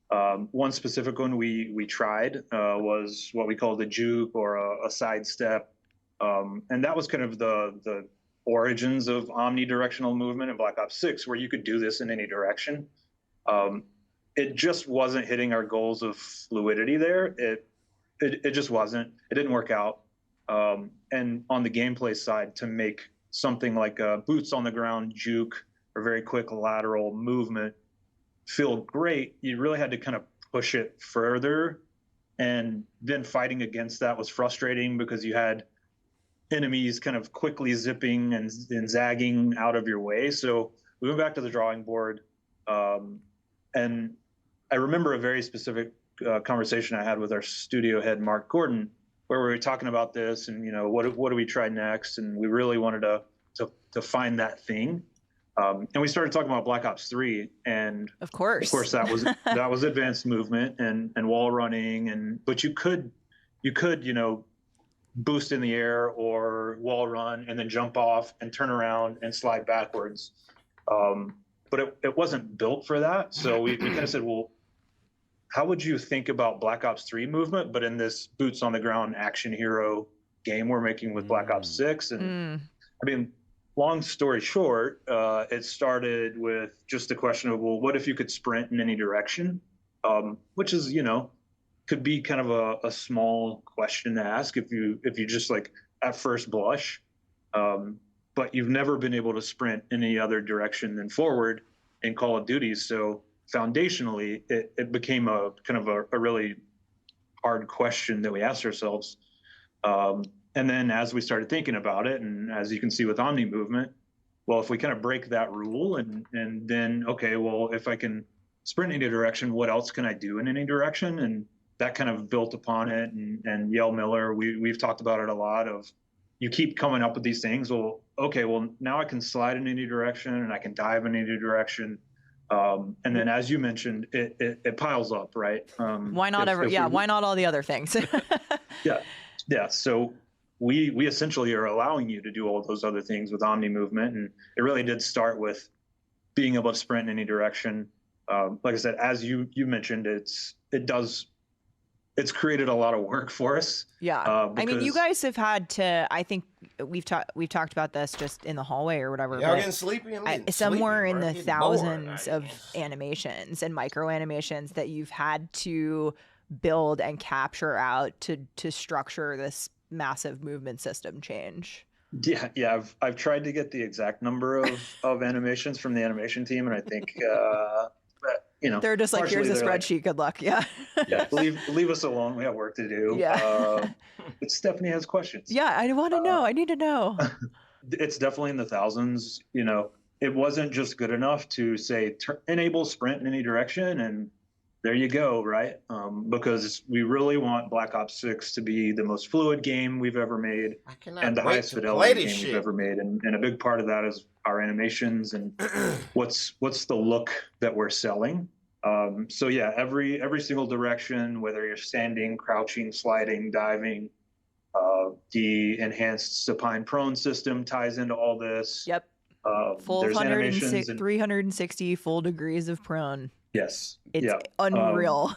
[SPEAKER 1] One specific one we tried was what we call the juke, or a sidestep. And that was kind of the origins of omnidirectional movement in Black Ops 6, where you could do this in any direction. It just wasn't hitting our goals of fluidity there. It just wasn't. It didn't work out. And on the gameplay side, to make something like a boots on the ground juke or very quick lateral movement feel great, you really had to kind of push it further. And then fighting against that was frustrating because you had enemies kind of quickly zipping and zagging out of your way. So we went back to the drawing board. And I remember a very specific conversation I had with our studio head, Mark Gordon, where we were talking about this and, what do we try next? And we really wanted to find that thing. And we started talking about Black Ops 3, and of course that was advanced movement and wall running, but you could boost in the air or wall run and then jump off and turn around and slide backwards. But it wasn't built for that. So we kind of said, well, how would you think about Black Ops 3 movement, but in this boots on the ground action hero game we're making with Black Ops 6? And I mean, long story short, it started with just the question of, well, what if you could sprint in any direction? Which is, could be kind of a small question to ask if you just like at first blush, but you've never been able to sprint in any other direction than forward in Call of Duty. So foundationally, it became a kind of a really hard question that we asked ourselves. And then as we started thinking about it, and as you can see with Omni Movement, well, if we kind of break that rule and then, okay, well, if I can sprint in any direction, what else can I do in any direction? And that kind of built upon it. And Yale Miller, we've talked about it a lot of, you keep coming up with these things. Well, okay, well, now I can slide in any direction and I can dive in any direction. And then, as you mentioned, it piles up, right?
[SPEAKER 4] Why not why not all the other things?
[SPEAKER 1] Yeah. So we essentially are allowing you to do all those other things with Omni Movement. And it really did start with being able to sprint in any direction. Like I said, as you mentioned, it's created a lot of work for us.
[SPEAKER 4] Yeah. I mean, you guys have had to, I think we've talked about this just in the hallway or whatever.
[SPEAKER 2] Y'all getting sleepy?
[SPEAKER 4] Somewhere in the thousands of animations and micro animations that you've had to build and capture out to structure this massive movement system change.
[SPEAKER 1] Yeah. I've tried to get the exact number of animations from the animation team, and I think
[SPEAKER 4] they're just like, here's a spreadsheet. Like, good luck. Yeah.
[SPEAKER 1] Leave us alone. We have work to do.
[SPEAKER 4] Yeah.
[SPEAKER 1] But Stephanie has questions.
[SPEAKER 4] Yeah, I want to know. I need to know.
[SPEAKER 1] It's definitely in the thousands. It wasn't just good enough to say enable sprint in any direction and there you go, right? Because we really want Black Ops 6 to be the most fluid game we've ever made and the highest fidelity game we've ever made. And a big part of that is our animations and what's the look that we're selling. So yeah, every single direction, whether you're standing, crouching, sliding, diving, the enhanced supine prone system ties into all this.
[SPEAKER 4] Yep. Full 360 full degrees of prone.
[SPEAKER 1] Yes.
[SPEAKER 4] It's unreal.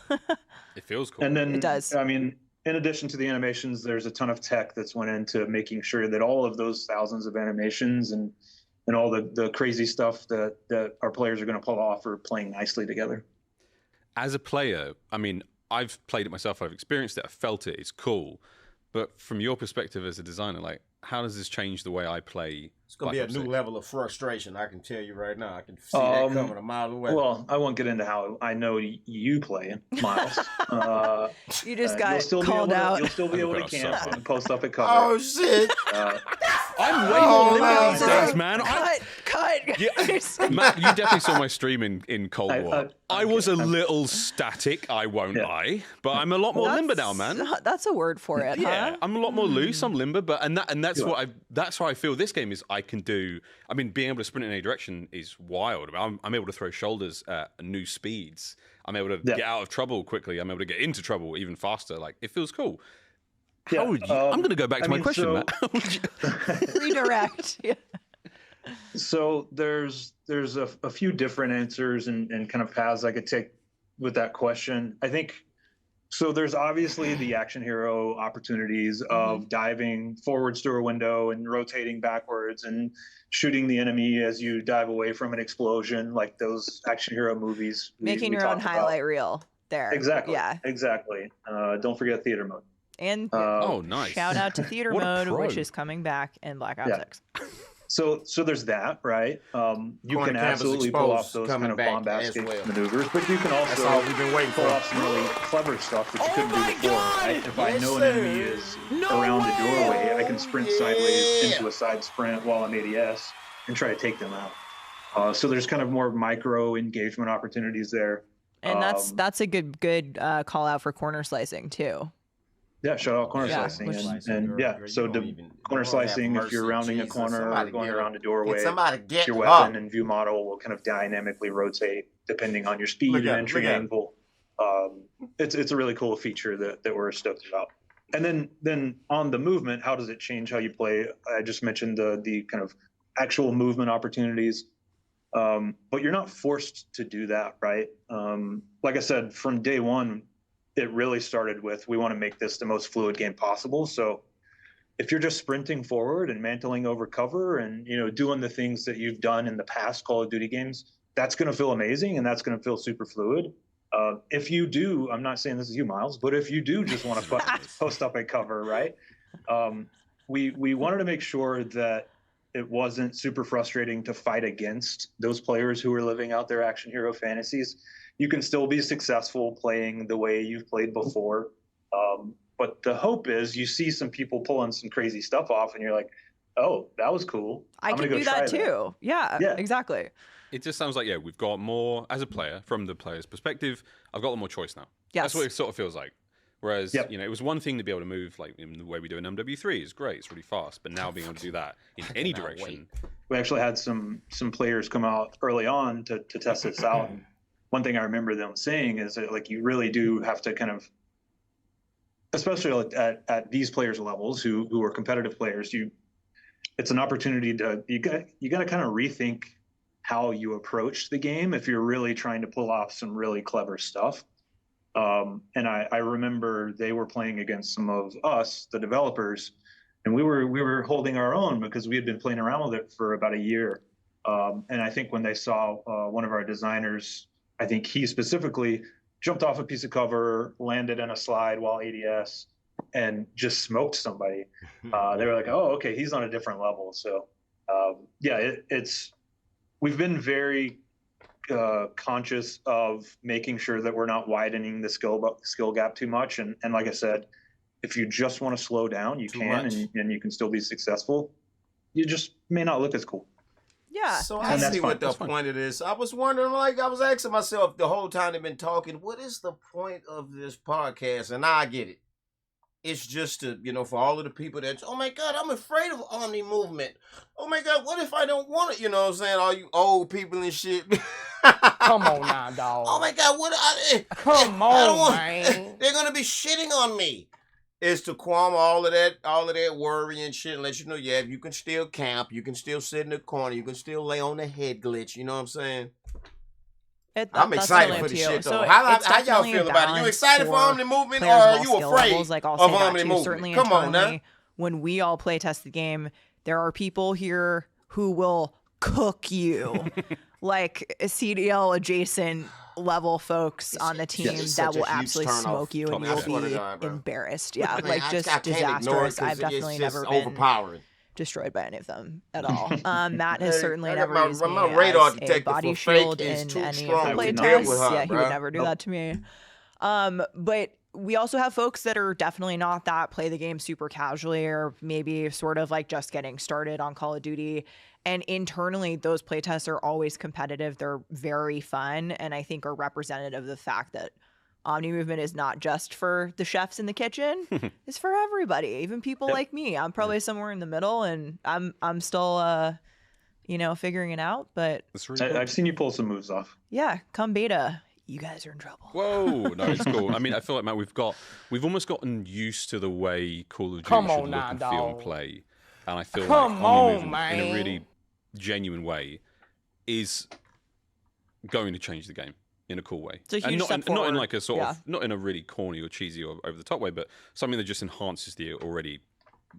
[SPEAKER 3] It feels cool.
[SPEAKER 1] And then
[SPEAKER 4] it does.
[SPEAKER 1] I mean, in addition to the animations, there's a ton of tech that's went into making sure that all of those thousands of animations and all the crazy stuff that our players are going to pull off are playing nicely together.
[SPEAKER 3] As a player, I mean, I've played it myself. I've experienced it. I've felt it. It's cool. But from your perspective as a designer, like, how does this change the way I play?
[SPEAKER 2] It's going to be a new level of frustration. I can tell you right now. I can see that coming a mile away.
[SPEAKER 1] Well, I won't get into how I know you play, Miles.
[SPEAKER 4] You just got called out.
[SPEAKER 1] You'll still be able to camp and post up at cover.
[SPEAKER 2] Oh, shit.
[SPEAKER 3] I'm way more limited these days, man.
[SPEAKER 4] Cut.
[SPEAKER 3] Yeah, Matt, you definitely saw my stream in Cold War. I was a little static, I won't lie, but I'm a lot more limber now, man.
[SPEAKER 4] That's a word for it,
[SPEAKER 3] yeah,
[SPEAKER 4] huh?
[SPEAKER 3] I'm a lot more loose. I'm limber, but that's that's how I feel this game is. I can do. I mean, being able to sprint in any direction is wild. I'm able to throw shoulders at new speeds. I'm able to get out of trouble quickly. I'm able to get into trouble even faster. Like, it feels cool. How would you? I'm going to go back to my question, Matt.
[SPEAKER 4] Redirect. Yeah.
[SPEAKER 1] So there's a few different answers and kind of paths I could take with that question. I think so. There's obviously the action hero opportunities of diving forwards through a window and rotating backwards and shooting the enemy as you dive away from an explosion, like those action hero movies.
[SPEAKER 4] Making your own highlight reel there.
[SPEAKER 1] Exactly.
[SPEAKER 4] Yeah.
[SPEAKER 1] Exactly. Don't forget theater mode.
[SPEAKER 4] And
[SPEAKER 3] nice.
[SPEAKER 4] Shout out to theater mode, which is coming back in Black Ops 6.
[SPEAKER 1] So there's that, right? You can absolutely pull off those kind of bombastic maneuvers, but you can also pull off some really clever stuff that you couldn't do before. Right? If I know an enemy is around the doorway, I can sprint sideways into a side sprint while I'm ADS and try to take them out. So there's kind of more micro engagement opportunities there.
[SPEAKER 4] And that's a good call out for corner slicing too.
[SPEAKER 1] Yeah, shout out corner slicing. So corner slicing, if you're rounding a corner or going around a doorway, your weapon and view model will kind of dynamically rotate depending on your speed and entry angle. It's a really cool feature that we're stoked about. And then on the movement, how does it change how you play? I just mentioned the kind of actual movement opportunities. But you're not forced to do that, right? Like I said, from day one, it really started with, we want to make this the most fluid game possible. So if you're just sprinting forward and mantling over cover and, doing the things that you've done in the past Call of Duty games, that's going to feel amazing and that's going to feel super fluid. If you do, I'm not saying this is you, Miles, but if you do just want to post up at cover, right? We wanted to make sure that it wasn't super frustrating to fight against those players who are living out their action hero fantasies. You can still be successful playing the way you've played before. But the hope is you see some people pulling some crazy stuff off and you're like, oh, that was cool.
[SPEAKER 4] I can do that too. Yeah, exactly.
[SPEAKER 3] It just sounds like, we've got more, as a player, from the player's perspective, I've got more choice now.
[SPEAKER 4] Yes.
[SPEAKER 3] That's what it sort of feels like. Whereas, it was one thing to be able to move like in the way we do in MW3 is great. It's really fast. But now being able to do that in any direction.
[SPEAKER 1] We actually had some players come out early on to test this out. And one thing I remember them saying is that, like, you really do have to kind of, especially at these players' levels who are competitive players, it's an opportunity to, you got to kind of rethink how you approach the game if you're really trying to pull off some really clever stuff. And I remember they were playing against some of us, the developers, and we were holding our own because we had been playing around with it for about a year. And I think when they saw one of our designers, I think he specifically jumped off a piece of cover, landed in a slide while ADS, and just smoked somebody. They were like, oh, okay, he's on a different level. So, we've been very conscious of making sure that we're not widening the skill gap too much. And like I said, if you just want to slow down, you can, and you can still be successful. You just may not look as cool.
[SPEAKER 4] Yeah.
[SPEAKER 2] So I see what the point of this. I was wondering, like, I was asking myself the whole time they've been talking, what is the point of this podcast? And now I get it. It's just to, for all of the people that, oh my God, I'm afraid of Omni movement. Oh my God, what if I don't want it? You know what I'm saying? All you old people and shit.
[SPEAKER 5] Come on now, dog.
[SPEAKER 2] Oh my God,
[SPEAKER 5] Come on, man.
[SPEAKER 2] They're gonna be shitting on me. Is to qualm all of that worry and shit and let you know, yeah, you can still camp, you can still sit in the corner, you can still lay on the head glitch, you know what I'm saying? I'm excited for the shit though.
[SPEAKER 4] So
[SPEAKER 2] how y'all feel about it? You excited for Omni movement or are you afraid of Omni movement?
[SPEAKER 4] Certainly
[SPEAKER 2] Come on now.
[SPEAKER 4] When we all play test the game, there are people here who will cook you. Like CDL adjacent level folks on the team that will absolutely smoke you and you'll be embarrassed. Yeah, like just disastrous. I've definitely never been destroyed by any of them at all. Matt has certainly never used me as a body shield in any of the play tests. Yeah, he would never do that to me. But we also have folks that are definitely not that, play the game super casually or maybe sort of like just getting started on Call of Duty. And internally, those playtests are always competitive. They're very fun, and I think are representative of the fact that Omni movement is not just for the chefs in the kitchen. It's for everybody, even people like me. I'm probably somewhere in the middle, and I'm still, figuring it out. But
[SPEAKER 1] really I've seen you pull some moves off.
[SPEAKER 4] Yeah, come beta. You guys are in trouble.
[SPEAKER 3] Whoa, no, it's cool. I mean, I feel like, Matt, we've almost gotten used to the way Call of Duty should look and feel and play, and I feel like Omni movement in a really genuine way is going to change the game in a cool way.
[SPEAKER 4] It's a huge step forward.
[SPEAKER 3] Not in like a sort of, not in a really corny or cheesy or over the top way, but something that just enhances the already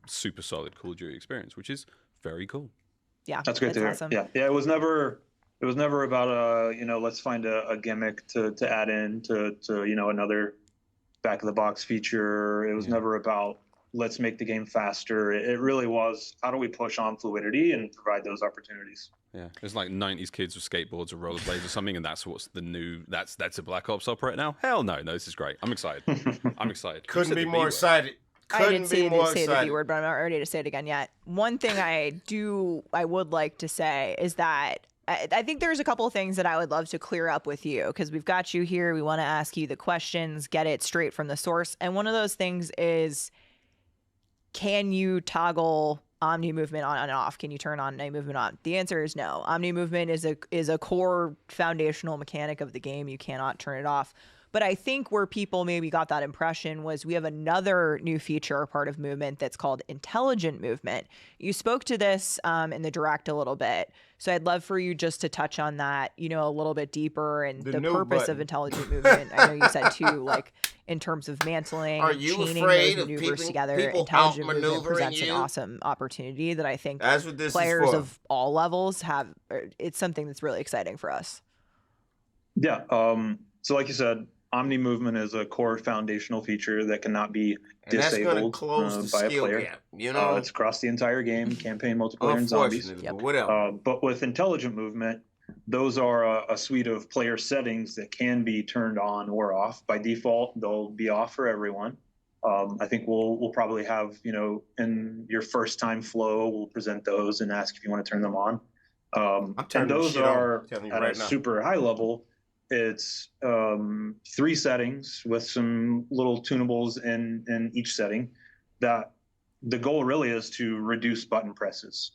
[SPEAKER 3] super solid Call of Duty experience, which is very cool.
[SPEAKER 4] Yeah,
[SPEAKER 1] that's great to hear. Awesome. Yeah, it was never about let's find a gimmick to add in to another back of the box feature. It was never about let's make the game faster. It really was, how do we push on fluidity and provide those opportunities?
[SPEAKER 3] Yeah, it's like 90s kids with skateboards or rollerblades or something, and that's what's the new, that's a Black Ops operator now? Hell no, this is great. I'm excited. I'm excited.
[SPEAKER 2] Couldn't be more excited.
[SPEAKER 4] I didn't say the B word, but I'm not ready to say it again yet. One thing I would like to say is that I think there's a couple of things that I would love to clear up with you, because we've got you here. We want to ask you the questions, get it straight from the source. And one of those things is, can you toggle Omni movement on and off? Can you turn on Omni movement on? The answer is no. Omni movement is a core foundational mechanic of the game. You cannot turn it off. But I think where people maybe got that impression was we have another new feature, part of movement, that's called intelligent movement. You spoke to this in the direct a little bit. So I'd love for you just to touch on that, a little bit deeper, and the purpose of intelligent movement. I know you said too, like in terms of mantling, chaining those maneuvers together. Intelligent movement presents an awesome opportunity that I think players of all levels have. It's something that's really exciting for us.
[SPEAKER 1] Yeah. So like you said, Omni movement is a core foundational feature that cannot be disabled by a player. Gap, it's across the entire game, campaign, multiplayer, and zombies. But with intelligent movement, those are a suite of player settings that can be turned on or off. By default, they'll be off for everyone. I think we'll probably have, in your first time flow, we'll present those and ask if you want to turn them on. And those are at a super high level. It's 3 settings with some little tunables in each setting. That the goal really is to reduce button presses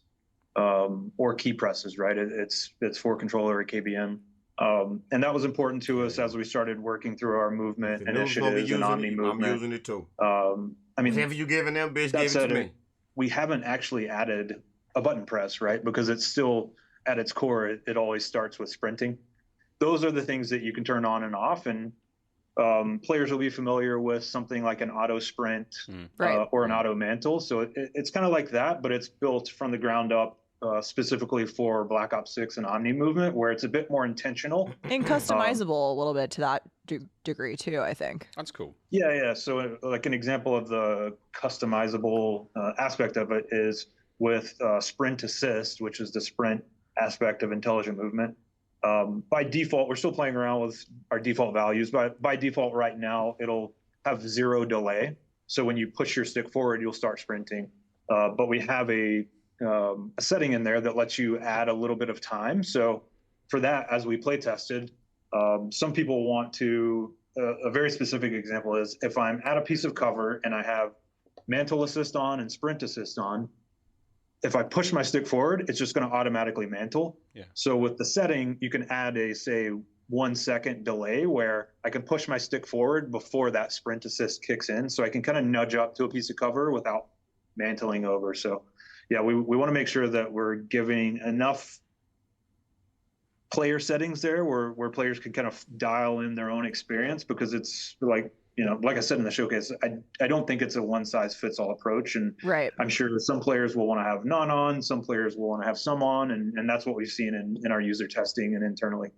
[SPEAKER 1] or key presses, right? It's for controller or KBM. And that was important to us as we started working through our movement initiatives and Omni movement.
[SPEAKER 2] I'm using it too.
[SPEAKER 1] Whatever
[SPEAKER 2] you giving them, bitch, give it to me.
[SPEAKER 1] We haven't actually added a button press, right? Because it's still, at its core, it always starts with sprinting. Those are the things that you can turn on and off, and players will be familiar with something like an auto sprint or an auto mantle. So it's kind of like that, but it's built from the ground up specifically for Black Ops 6 and Omni movement, where it's a bit more intentional.
[SPEAKER 4] And customizable a little bit to that degree too, I think.
[SPEAKER 3] That's cool.
[SPEAKER 1] Yeah. So like an example of the customizable aspect of it is with sprint assist, which is the sprint aspect of intelligent movement. By default, we're still playing around with our default values, but by default right now, it'll have 0 delay. So when you push your stick forward, you'll start sprinting. But we have a a setting in there that lets you add a little bit of time. So for that, as we play tested, some people want to, a very specific example is if I'm at a piece of cover and I have mantle assist on and sprint assist on, if I push my stick forward, it's just going to automatically mantle.
[SPEAKER 3] Yeah.
[SPEAKER 1] So with the setting, you can add a, say, 1 second delay where I can push my stick forward before that sprint assist kicks in. So I can kind of nudge up to a piece of cover without mantling over. So yeah, we want to make sure that we're giving enough player settings there where players can kind of dial in their own experience, because it's like, like I said in the showcase, I don't think it's a one size fits all approach. And
[SPEAKER 4] right.
[SPEAKER 1] I'm sure some players will want to have none on, some players will want to have some on. And that's what we've seen in our user testing and internally.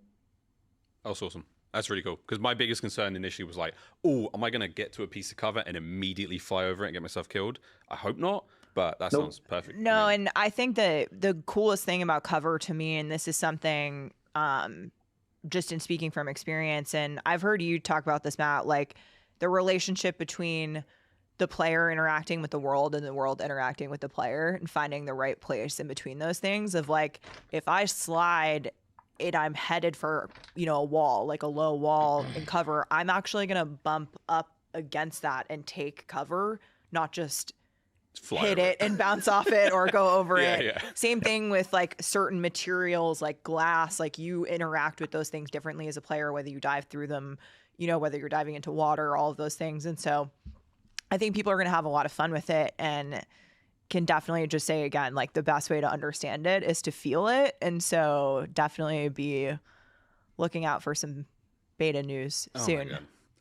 [SPEAKER 3] That's awesome. That's really cool. Because my biggest concern initially was like, oh, am I going to get to a piece of cover and immediately fly over it and get myself killed? I hope not, but that sounds perfect.
[SPEAKER 4] No, and I think that the coolest thing about cover to me, and this is something just in speaking from experience, and I've heard you talk about this, Matt, like the relationship between the player interacting with the world and the world interacting with the player, and finding the right place in between those things of like, if I slide and I'm headed for, a wall, like a low wall and cover, I'm actually going to bump up against that and take cover, not just hit it and bounce off it or go over it. Yeah. Same thing with like certain materials like glass, like you interact with those things differently as a player, whether you dive through them, whether you're diving into water, all of those things. And so I think people are going to have a lot of fun with it, and can definitely just say again, like the best way to understand it is to feel it. And so definitely be looking out for some beta news soon.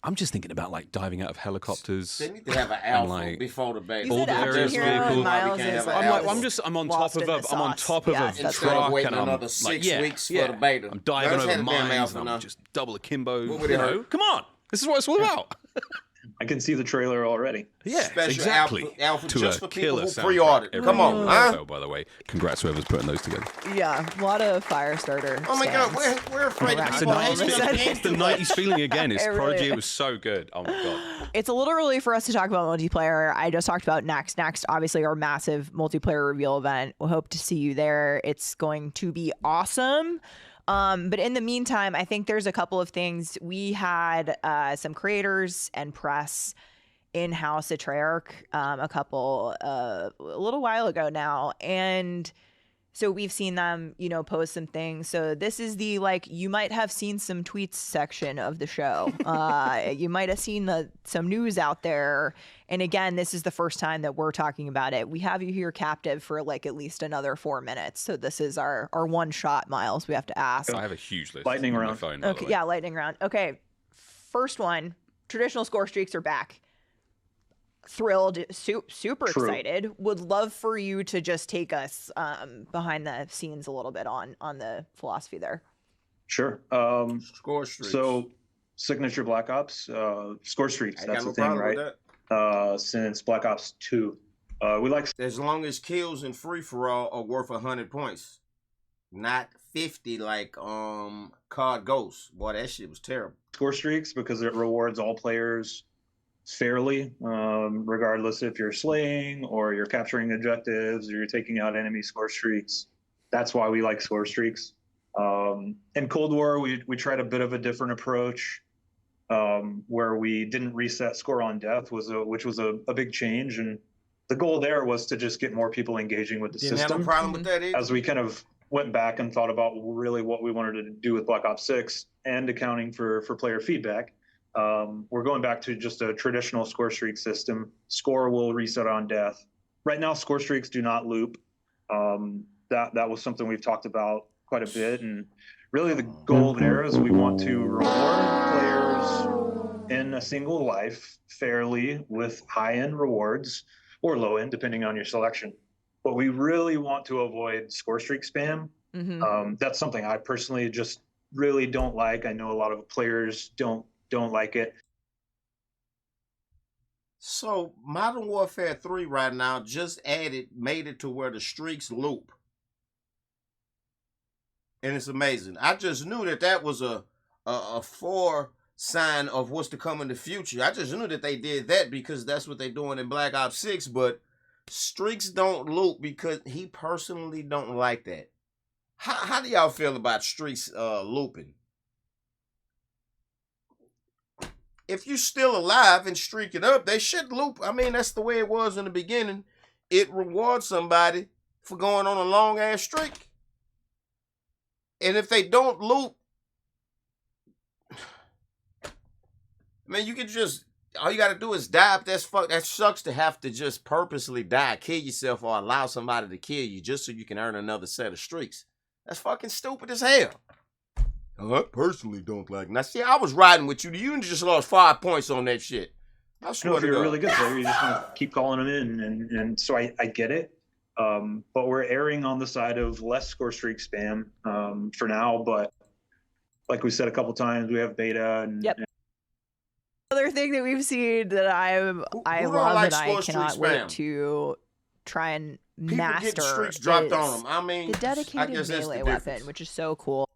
[SPEAKER 3] I'm just thinking about like diving out of helicopters.
[SPEAKER 2] They need to have an alpha before the beta.
[SPEAKER 3] All the areas vehicles. I'm on top of a truck,
[SPEAKER 2] and I'm another 6 weeks for the beta.
[SPEAKER 3] I'm diving over mines, and I'm just double akimbo. Come on, this is what it's all about.
[SPEAKER 1] I can see the trailer already.
[SPEAKER 3] Yeah,
[SPEAKER 2] special
[SPEAKER 3] exactly.
[SPEAKER 2] Alpha
[SPEAKER 3] to
[SPEAKER 2] just
[SPEAKER 3] a
[SPEAKER 2] for
[SPEAKER 3] killer
[SPEAKER 2] people who pre-ordered. Come on,
[SPEAKER 3] So, by the way, congrats whoever's putting those together.
[SPEAKER 4] Yeah, a lot of fire starter.
[SPEAKER 2] Oh my God, we're afraid of people.
[SPEAKER 3] It's the 90s feeling again. It's Prodigy. It was so good. Oh my God.
[SPEAKER 4] It's a little early for us to talk about multiplayer. I just talked about Next. Next, obviously, our massive multiplayer reveal event. We'll hope to see you there. It's going to be awesome. But in the meantime, I think there's a couple of things. We had some creators and press in-house at Treyarch a little while ago now, and so we've seen them post some things. So this is the you might have seen some tweets section of the show. You might have seen some news out there, and again, this is the first time that we're talking about it. We have you here captive for at least another 4 minutes, so this is our one shot, Miles. We have to ask.
[SPEAKER 3] I have a huge list.
[SPEAKER 1] Lightning round.
[SPEAKER 3] My phone,
[SPEAKER 4] okay, yeah, lightning round. Okay, first one. Traditional score streaks are back. Thrilled, super excited. Would love for you to just take us behind the scenes a little bit on the philosophy there.
[SPEAKER 1] Sure.
[SPEAKER 2] Score streaks.
[SPEAKER 1] So signature Black Ops score streaks. That's the thing, right? Since Black Ops 2, we like
[SPEAKER 2] as long as kills and free for all are worth 100 points, not 50 like COD Ghost. Boy, that shit was terrible.
[SPEAKER 1] Score streaks because it rewards all players fairly, regardless if you're slaying or you're capturing objectives or you're taking out enemy score streaks. That's why we like score streaks. In Cold War, we tried a bit of a different approach, where we didn't reset score on death, which was a big change. And the goal there was to just get more people engaging with the system.
[SPEAKER 2] Have no problem with that either.
[SPEAKER 1] As we kind of went back and thought about really what we wanted to do with Black Ops 6 and accounting for player feedback. We're going back to just a traditional score streak system. Score will reset on death. Right now, score streaks do not loop. That was something we've talked about quite a bit. And really the goal there is we want to reward players in a single life fairly with high-end rewards or low-end, depending on your selection. But we really want to avoid score streak spam. Mm-hmm. That's something I personally just really don't like. I know a lot of players don't like it.
[SPEAKER 2] So Modern Warfare 3 right now just made it to where the streaks loop. And it's amazing. I just knew that was a sign of what's to come in the future. I just knew that they did that because that's what they're doing in Black Ops 6, but Streaks don't loop because he personally don't like that. How do y'all feel about streaks looping? If you still alive and streak it up, they should loop. I mean, that's the way it was in the beginning. It rewards somebody for going on a long ass streak. And if they don't loop, man, you can just, all you gotta do is die. That sucks to have to just purposely die, kill yourself, or allow somebody to kill you just so you can earn another set of streaks. That's fucking stupid as hell. I personally don't like it. Now, see, I was riding with you. You just lost 5 points on that shit. I swear
[SPEAKER 1] if you're a really good player, you just want to keep calling them in. And so I get it. But we're erring on the side of less score streak spam for now. But like we said a couple times, we have beta. And
[SPEAKER 4] another thing that we've seen that I love and I cannot wait to try and master
[SPEAKER 2] streaks dropped on them. I mean,
[SPEAKER 4] the dedicated melee weapon, which is so cool.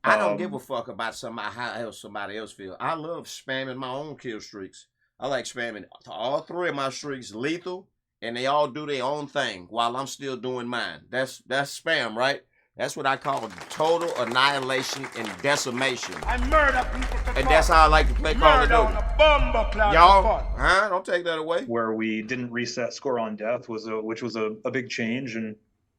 [SPEAKER 2] I don't give a fuck about how somebody else feel. I love spamming my own kill streaks. I like spamming all 3 of my streaks lethal, and they all do their own thing while I'm still doing mine. That's spam, right? That's what I call total annihilation and decimation. I murder people. And that's how I like to play Call of Duty. Y'all, don't take that away.
[SPEAKER 1] Where we didn't reset score on death which was a big change, and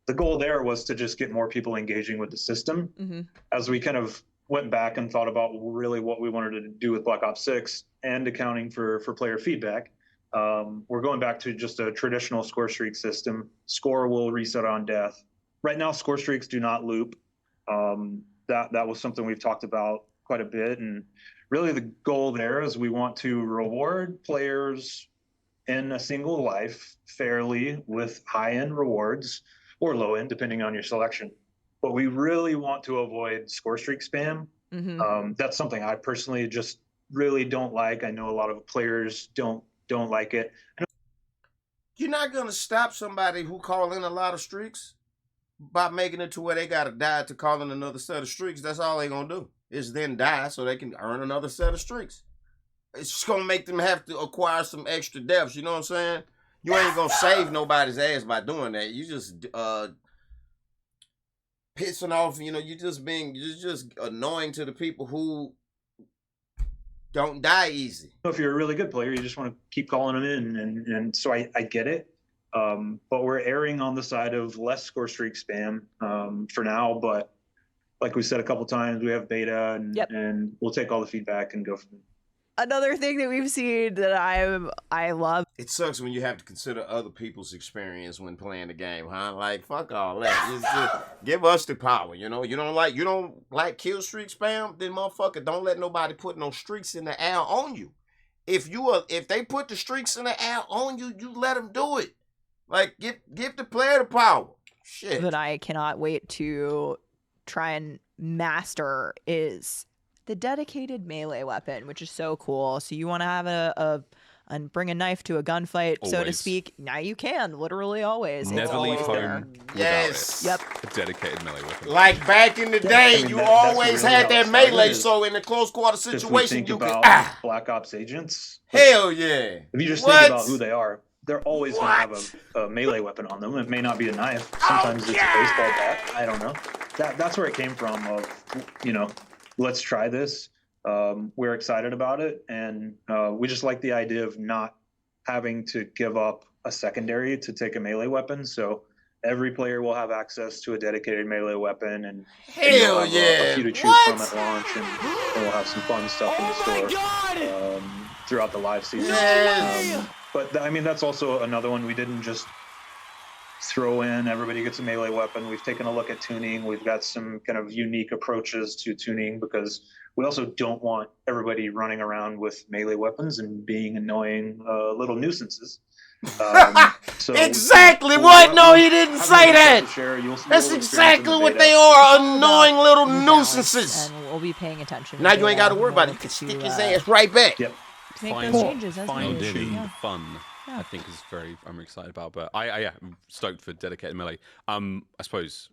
[SPEAKER 1] the goal there was to just get more people engaging with the system. Mm-hmm. As we kind of went back and thought about really what we wanted to do with Black Ops 6 and accounting for player feedback, we're going back to just a traditional score streak system. Score will reset on death. Right now, score streaks do not loop. That was something we've talked about quite a bit. And really the goal there is we want to reward players in a single life fairly with high-end rewards, or low end, depending on your selection. But we really want to avoid score streak spam. Mm-hmm. That's something I personally just really don't like. I know a lot of players don't like it.
[SPEAKER 2] You're not gonna stop somebody who call in a lot of streaks by making it to where they gotta die to call in another set of streaks. That's all they gonna do is then die so they can earn another set of streaks. It's just gonna make them have to acquire some extra deaths. You know what I'm saying? You ain't gonna save nobody's ass by doing that. You just pissing off. You know, you're just annoying to the people who don't die easy.
[SPEAKER 1] If you're a really good player, you just want to keep calling them in, and so I get it. But we're erring on the side of less score streak spam for now. But like we said a couple times, we have beta, and we'll take all the feedback and go from there.
[SPEAKER 4] Another thing that we've seen that I love.
[SPEAKER 2] It sucks when you have to consider other people's experience when playing the game, huh? Like, fuck all that. Just give us the power, you know? You don't like kill streak spam? Then motherfucker, don't let nobody put no streaks in the air on you. If they put the streaks in the air on you, you let them do it. Like, give the player the power. Shit.
[SPEAKER 4] That I cannot wait to try and master is the dedicated melee weapon, which is so cool. So you want to have and bring a knife to a gunfight, always. So to speak. Now you can, literally always.
[SPEAKER 3] Never leave home.
[SPEAKER 2] Yes.
[SPEAKER 3] Yep. A dedicated melee weapon.
[SPEAKER 2] Like back in the day, you always had that melee. So in a close quarter situation, you could
[SPEAKER 1] Black Ops agents.
[SPEAKER 2] Hell yeah.
[SPEAKER 1] If you just think about who they are, they're always going to have a melee weapon on them. It may not be a knife. Sometimes it's a baseball bat. I don't know. That's where it came from. Let's try this. We're excited about it, and we just like the idea of not having to give up a secondary to take a melee weapon. So every player will have access to a dedicated melee weapon, and
[SPEAKER 2] hell yeah,
[SPEAKER 1] a few to choose from at launch, and we'll have some fun stuff in the store throughout the live season.
[SPEAKER 2] Yes.
[SPEAKER 1] But I mean, that's also another one. We didn't just throw in everybody gets a melee weapon. We've taken a look at tuning. We've got some kind of unique approaches to tuning because we also don't want everybody running around with melee weapons and being annoying little nuisances.
[SPEAKER 2] Exactly what? No, he didn't say that. That's exactly what they are, annoying little nuisances.
[SPEAKER 4] And we'll be paying attention.
[SPEAKER 2] Now you ain't got to worry about it. You can stick his ass right back.
[SPEAKER 1] Yep.
[SPEAKER 4] Make those changes as
[SPEAKER 3] fine fun. Yeah. I think is I'm excited about, but I'm stoked for dedicated melee. I suppose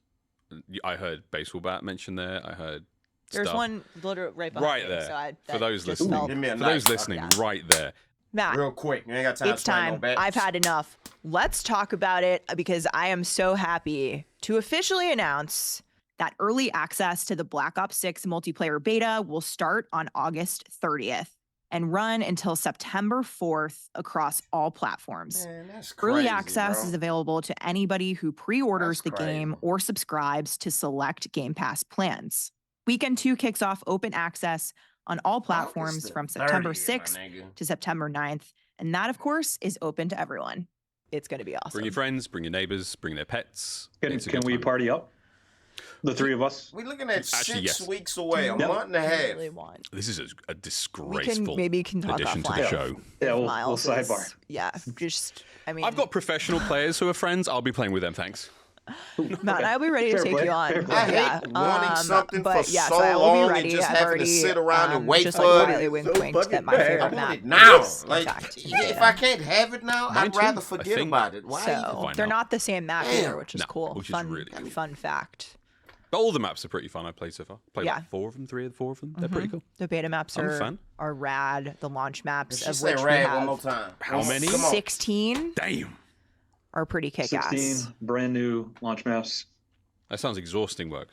[SPEAKER 3] I heard baseball bat mentioned there. I heard
[SPEAKER 4] there's one literally right behind
[SPEAKER 3] there. For those listening, right there.
[SPEAKER 4] Matt,
[SPEAKER 2] real quick. You ain't got time.
[SPEAKER 4] It's time. I've had enough. Let's talk about it because I am so happy to officially announce that early access to the Black Ops 6 multiplayer beta will start on August 30th and run until September 4th across all platforms.
[SPEAKER 2] Man, that's crazy,
[SPEAKER 4] early access
[SPEAKER 2] bro.
[SPEAKER 4] is available to anybody who pre-orders the game or subscribes to select Game Pass plans. Weekend 2 kicks off open access on all platforms from September 6th to September 9th. And that, of course, is open to everyone. It's going to be awesome.
[SPEAKER 3] Bring your friends, bring your neighbors, bring their pets.
[SPEAKER 1] Can we party up? The three of us?
[SPEAKER 2] We're looking at
[SPEAKER 3] Actually,
[SPEAKER 2] 6
[SPEAKER 3] yes.
[SPEAKER 2] weeks away, a month and a half.
[SPEAKER 4] Really want.
[SPEAKER 3] This is a disgraceful
[SPEAKER 4] Maybe can talk
[SPEAKER 3] addition to
[SPEAKER 4] offline.
[SPEAKER 3] the show.
[SPEAKER 1] Yeah, we'll
[SPEAKER 4] Miles
[SPEAKER 1] sidebar.
[SPEAKER 4] is- Yeah, just, I mean.
[SPEAKER 3] I've got professional players who are friends. I'll be playing with them, thanks.
[SPEAKER 4] Matt and I will be ready to
[SPEAKER 1] Fair
[SPEAKER 4] take
[SPEAKER 1] play,
[SPEAKER 4] you on.
[SPEAKER 1] fair play.
[SPEAKER 2] I hate
[SPEAKER 4] Yeah,
[SPEAKER 2] wanting something
[SPEAKER 4] but
[SPEAKER 2] for
[SPEAKER 4] yeah,
[SPEAKER 2] so
[SPEAKER 4] I will be
[SPEAKER 2] long
[SPEAKER 4] ready.
[SPEAKER 2] and just
[SPEAKER 4] I've
[SPEAKER 2] having
[SPEAKER 4] already,
[SPEAKER 2] to sit around and wait
[SPEAKER 4] just
[SPEAKER 2] for
[SPEAKER 4] like
[SPEAKER 2] it.
[SPEAKER 4] quietly wink,
[SPEAKER 1] So
[SPEAKER 4] winked that my
[SPEAKER 1] fucking
[SPEAKER 4] favorite
[SPEAKER 2] I
[SPEAKER 1] bad.
[SPEAKER 2] want
[SPEAKER 4] map
[SPEAKER 2] it now.
[SPEAKER 4] is, in
[SPEAKER 2] Like,
[SPEAKER 4] fact,
[SPEAKER 2] if
[SPEAKER 4] beta.
[SPEAKER 2] I can't have it now,
[SPEAKER 3] Mine
[SPEAKER 2] I'd
[SPEAKER 3] too,
[SPEAKER 2] rather
[SPEAKER 3] I
[SPEAKER 2] forget
[SPEAKER 3] think.
[SPEAKER 2] about it. Why?
[SPEAKER 4] So
[SPEAKER 3] Why
[SPEAKER 4] they're
[SPEAKER 3] not?
[SPEAKER 4] not the same map
[SPEAKER 2] Damn.
[SPEAKER 4] either, which is
[SPEAKER 3] No,
[SPEAKER 4] cool.
[SPEAKER 3] which is
[SPEAKER 4] Fun,
[SPEAKER 3] really cool.
[SPEAKER 4] fun fact.
[SPEAKER 3] But all the maps are pretty fun I've played so far. Played
[SPEAKER 4] Yeah.
[SPEAKER 3] like 4 of them, 3 or 4 of them. They're pretty cool.
[SPEAKER 4] The beta maps
[SPEAKER 3] I'm a fan.
[SPEAKER 4] are rad. The launch maps
[SPEAKER 2] Just
[SPEAKER 4] of
[SPEAKER 2] say
[SPEAKER 4] which we
[SPEAKER 2] rad one more
[SPEAKER 4] have
[SPEAKER 2] time.
[SPEAKER 3] How many?
[SPEAKER 2] Come on.
[SPEAKER 4] 16
[SPEAKER 3] Damn.
[SPEAKER 4] are pretty kick-ass.
[SPEAKER 1] 16 brand new launch maps.
[SPEAKER 3] That sounds exhausting work.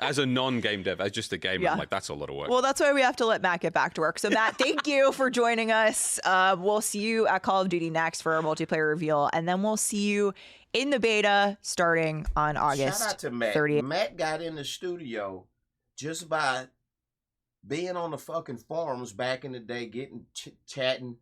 [SPEAKER 3] As a non-game dev, as just a gamer,
[SPEAKER 4] Yeah.
[SPEAKER 3] I'm like, that's a lot of work.
[SPEAKER 4] Well, that's why we have to let Matt get back to work. So, Matt, thank you for joining us. We'll see you at Call of Duty next for our multiplayer reveal, and then we'll see you in the beta starting on August
[SPEAKER 2] Shout out to Matt.
[SPEAKER 4] 30th.
[SPEAKER 2] Matt got in the studio just by being on the fucking forums back in the day, getting chatting,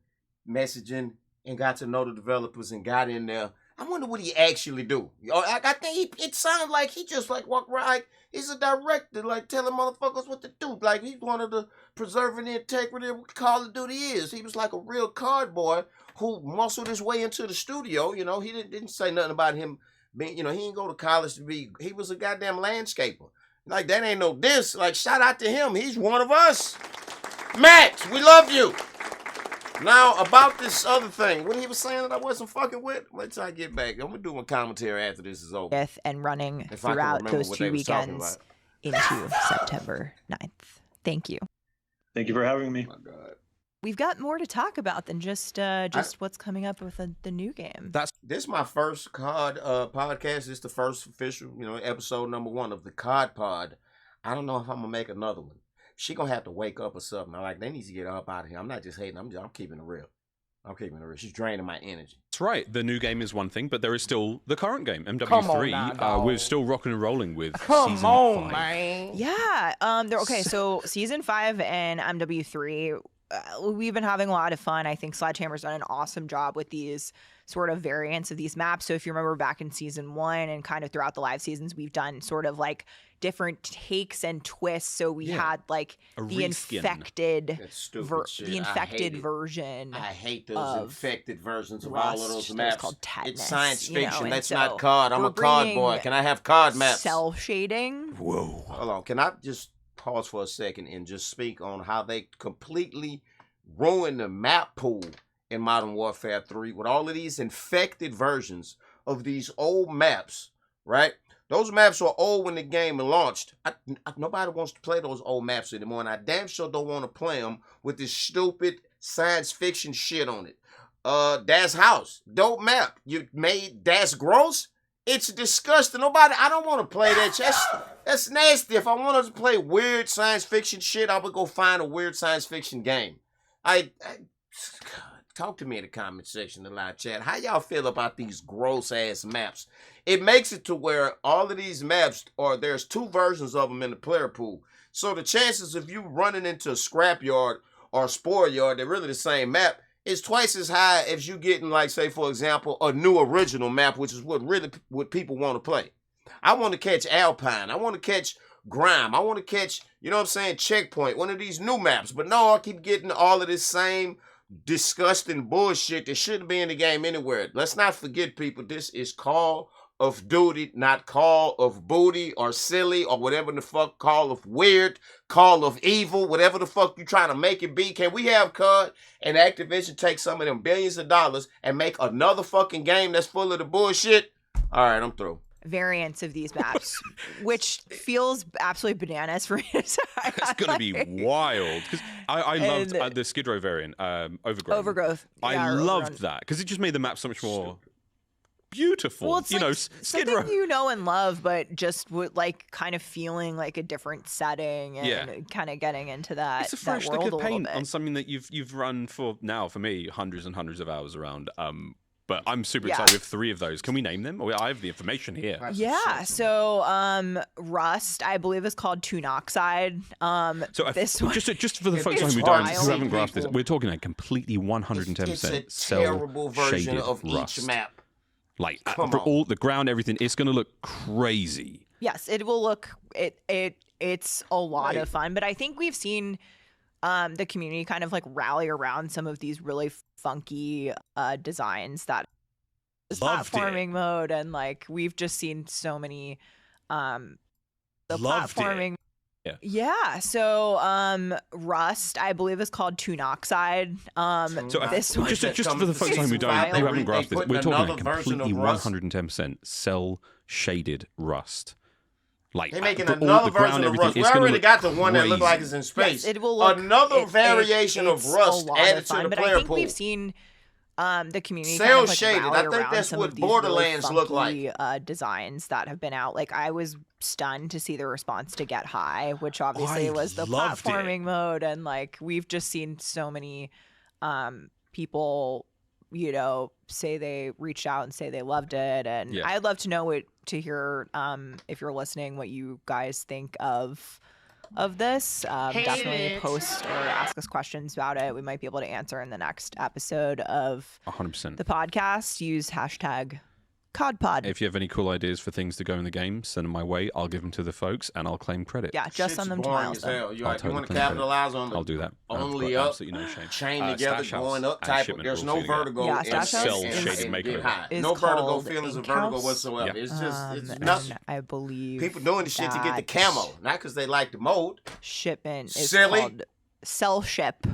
[SPEAKER 2] messaging, and got to know the developers and got in there. I wonder what he actually do. I think it sounds like he just like walk around like he's a director, like telling motherfuckers what to do. Like he's one of the preserving the integrity of what Call of Duty is. He was like a real card boy who muscled his way into the studio. You know, he didn't say nothing about him being, you know, he didn't go to college to be, he was a goddamn landscaper. Like that ain't no diss. Like shout out to him. He's one of us. Matt, we love you. Now, about this other thing, what he was saying that I wasn't fucking with, wait till I get back. I'm going to do my commentary after this is over.
[SPEAKER 4] And running
[SPEAKER 2] If I can
[SPEAKER 4] throughout
[SPEAKER 2] remember
[SPEAKER 4] those
[SPEAKER 2] what
[SPEAKER 4] 2
[SPEAKER 2] they was talking
[SPEAKER 4] weekends
[SPEAKER 2] about.
[SPEAKER 4] into September 9th. Thank you.
[SPEAKER 1] Thank you for having me.
[SPEAKER 2] Oh, my God.
[SPEAKER 4] We've got more to talk about than just what's coming up with the new game.
[SPEAKER 3] That's
[SPEAKER 2] This is my first COD podcast. This is the first official, episode number 1 of the COD pod. I don't know if I'm going to make another one. She going to have to wake up or something. I'm like, they need to get up out of here. I'm not just hating. I'm keeping it real. I'm keeping it real. She's draining my energy.
[SPEAKER 3] right. The new game is one thing, but there is still the current game,
[SPEAKER 5] Come on
[SPEAKER 3] MW3.
[SPEAKER 5] now, dog.
[SPEAKER 3] We're still rocking and rolling with
[SPEAKER 5] Come
[SPEAKER 3] season
[SPEAKER 5] on,
[SPEAKER 3] 5.
[SPEAKER 5] man.
[SPEAKER 4] Yeah. Okay. So season 5 and MW3, we've been having a lot of fun. I think Sledgehammer's done an awesome job with these sort of variants of these maps. So if you remember back in season 1 and kind of throughout the live seasons, we've done sort of like different takes and twists. So we had like
[SPEAKER 3] A
[SPEAKER 4] the
[SPEAKER 3] reskin.
[SPEAKER 4] infected,
[SPEAKER 2] That's stupid shit.
[SPEAKER 4] the
[SPEAKER 2] I
[SPEAKER 4] infected
[SPEAKER 2] hate it.
[SPEAKER 4] version.
[SPEAKER 2] I hate those
[SPEAKER 4] of
[SPEAKER 2] infected versions of
[SPEAKER 4] Rust.
[SPEAKER 2] all of those
[SPEAKER 4] There's
[SPEAKER 2] maps.
[SPEAKER 4] called tetanus,
[SPEAKER 2] It's science
[SPEAKER 4] you know,
[SPEAKER 2] fiction.
[SPEAKER 4] and
[SPEAKER 2] That's
[SPEAKER 4] so
[SPEAKER 2] not COD. I'm
[SPEAKER 4] we're
[SPEAKER 2] a COD boy.
[SPEAKER 4] bringing
[SPEAKER 2] Can I have COD maps?
[SPEAKER 4] Cell shading.
[SPEAKER 3] Whoa.
[SPEAKER 2] Hold on. Can I just pause for a second and just speak on how they completely ruined the map pool in Modern Warfare 3 with all of these infected versions of these old maps, right? Those maps were old when the game launched. Nobody wants to play those old maps anymore, and I damn sure don't want to play them with this stupid science fiction shit on it. Das House, dope map. You made Das Gross? It's disgusting. I don't want to play that. That's nasty. If I wanted to play weird science fiction shit, I would go find a weird science fiction game. God, talk to me in the comment section, the live chat. How y'all feel about these gross ass maps? It makes it to where all of these maps there's 2 versions of them in the player pool. So the chances of you running into a scrapyard or a spore yard, they're really the same map, is twice as high as you getting, like, say, for example, a new original map, which is what people want to play. I want to catch Alpine. I want to catch Grime. I want to catch, Checkpoint, one of these new maps. But no, I keep getting all of this same disgusting bullshit that shouldn't be in the game anywhere. Let's not forget, people, this is Call of Duty, not Call of Booty or Silly or whatever the fuck, Call of Weird, Call of Evil, whatever the fuck you trying to make it be. Can we have COD and Activision take some of them billions of dollars and make another fucking game that's full of the bullshit? All right, I'm through.
[SPEAKER 4] variants of these maps, which feels absolutely bananas for me to say.
[SPEAKER 3] It's going to be wild. Because I loved the Skid Row variant, Overgrowth. I loved that because it just made the map so much more beautiful.
[SPEAKER 4] Well, it's
[SPEAKER 3] Skid Row.
[SPEAKER 4] You know and love, but just like kind of feeling like a different setting and kind of getting into that.
[SPEAKER 3] It's a fresh lick of paint
[SPEAKER 4] bit.
[SPEAKER 3] on something that you've run for me hundreds and hundreds of hours around. But I'm super excited. We have 3 of those. Can we name them? I have the information here.
[SPEAKER 4] Yeah. So Rust, I believe, is called Tunoxide.
[SPEAKER 3] Just for the folks who haven't grasped this, we're talking a completely 110%
[SPEAKER 2] terrible version of
[SPEAKER 3] Rust.
[SPEAKER 2] each map.
[SPEAKER 3] Like for all the ground, everything, it's going to look crazy.
[SPEAKER 4] Yes, it will look. It's a lot of fun, but I think we've seen the community kind of like rally around some of these really funky designs this platforming mode, and like we've just seen so many the platforming. Yeah. So Rust, I believe, is called Tunoxide.
[SPEAKER 3] Just for the folks who haven't grasped this, we're talking a completely 110% cell shaded Rust. Like
[SPEAKER 2] they're making another version of Rust. We already got the one that looks like it's in space.
[SPEAKER 4] Yes, it will look
[SPEAKER 2] another variation of Rust added to the
[SPEAKER 4] but
[SPEAKER 2] player
[SPEAKER 4] I think
[SPEAKER 2] pool.
[SPEAKER 4] We've seen the community
[SPEAKER 2] cell
[SPEAKER 4] kind of, like,
[SPEAKER 2] shaded.
[SPEAKER 4] rally
[SPEAKER 2] I think
[SPEAKER 4] around
[SPEAKER 2] that's
[SPEAKER 4] some
[SPEAKER 2] what
[SPEAKER 4] of these
[SPEAKER 2] Borderlands
[SPEAKER 4] really
[SPEAKER 2] look
[SPEAKER 4] funky,
[SPEAKER 2] like.
[SPEAKER 4] Designs that have been out. Like I was stunned to see the response to Get High, which obviously was the platforming mode, and like we've just seen so many people, say they reached out and say they loved it, and I'd love to know to hear if you're listening what you guys think of this. Definitely post or ask us questions about it. We might be able to answer in the next episode of
[SPEAKER 3] 100%
[SPEAKER 4] the podcast. Use hashtag CODPod.
[SPEAKER 3] If you have any cool ideas for things to go in the game, send them my way. I'll give them to the folks and I'll claim credit.
[SPEAKER 4] Yeah, just send them to Miles.
[SPEAKER 2] You want to capitalize on the
[SPEAKER 3] I'll do that.
[SPEAKER 2] Only up,
[SPEAKER 3] absolutely no shame.
[SPEAKER 2] chain together, going up type. There's no vertigo.
[SPEAKER 4] Yeah, Stash House
[SPEAKER 2] no vertigo feelings of vertigo whatsoever. It's just it's nothing.
[SPEAKER 4] I believe
[SPEAKER 2] people doing the shit to get the camo, not because they like the mode.
[SPEAKER 4] Shipment is called Cell Ship.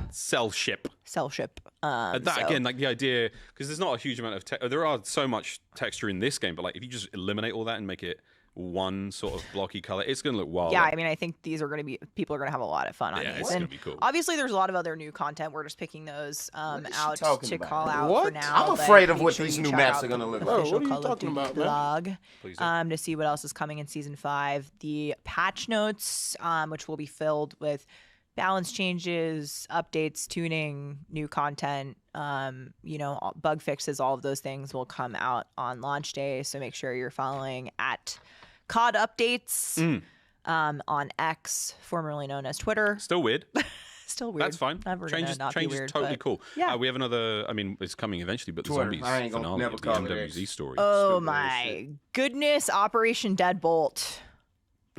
[SPEAKER 3] Again, like the idea, because there's not a huge amount of there are so much texture in this game, but like if you just eliminate all that and make it one sort of blocky color, it's going to look wild.
[SPEAKER 4] Yeah, I mean, I think these are going to be, people are going to have a lot of fun on these.
[SPEAKER 3] It's going to be cool.
[SPEAKER 4] Obviously, there's a lot of other new content. We're just picking those out to call out for now.
[SPEAKER 2] I'm afraid of what these new maps are going to look like.
[SPEAKER 4] What are you talking about, blog, to see what else is coming in Season 5. The patch notes, which will be filled with balance changes, updates, tuning, new content, bug fixes, all of those things will come out on launch day. So make sure you're following at COD Updates on X, formerly known as Twitter.
[SPEAKER 3] Still weird.
[SPEAKER 4] Still weird.
[SPEAKER 3] That's fine. Change is totally cool.
[SPEAKER 4] Yeah.
[SPEAKER 3] We have another, it's coming eventually, but the Zombies finale of the MWZ story.
[SPEAKER 4] Oh my goodness, Operation Deadbolt.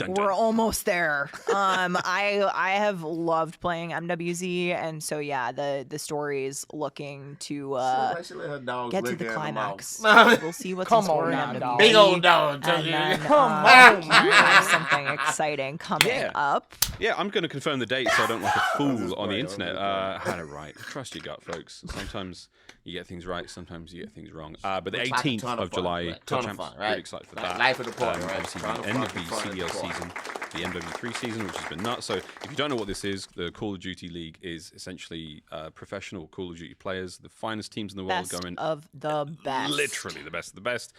[SPEAKER 4] We're almost there. I have loved playing MWZ, and so the story's looking to get to the climax. We'll see what's in store in MWZ.
[SPEAKER 2] Big old dog.
[SPEAKER 4] Come on. Have something exciting coming up.
[SPEAKER 3] Yeah, I'm going to confirm the date so I don't look a fool on the internet. I had it right. Trust your gut, folks. Sometimes you get things right, sometimes you get things wrong. But the 18th of July, really excited for that.
[SPEAKER 2] Life of the party, right?
[SPEAKER 3] Obviously, the end of the CDL season, the MW3 season, which has been nuts. So if you don't know what this is, the Call of Duty League is essentially professional Call of Duty players, the finest teams in the world,
[SPEAKER 4] going of the best,
[SPEAKER 3] literally the best of the best,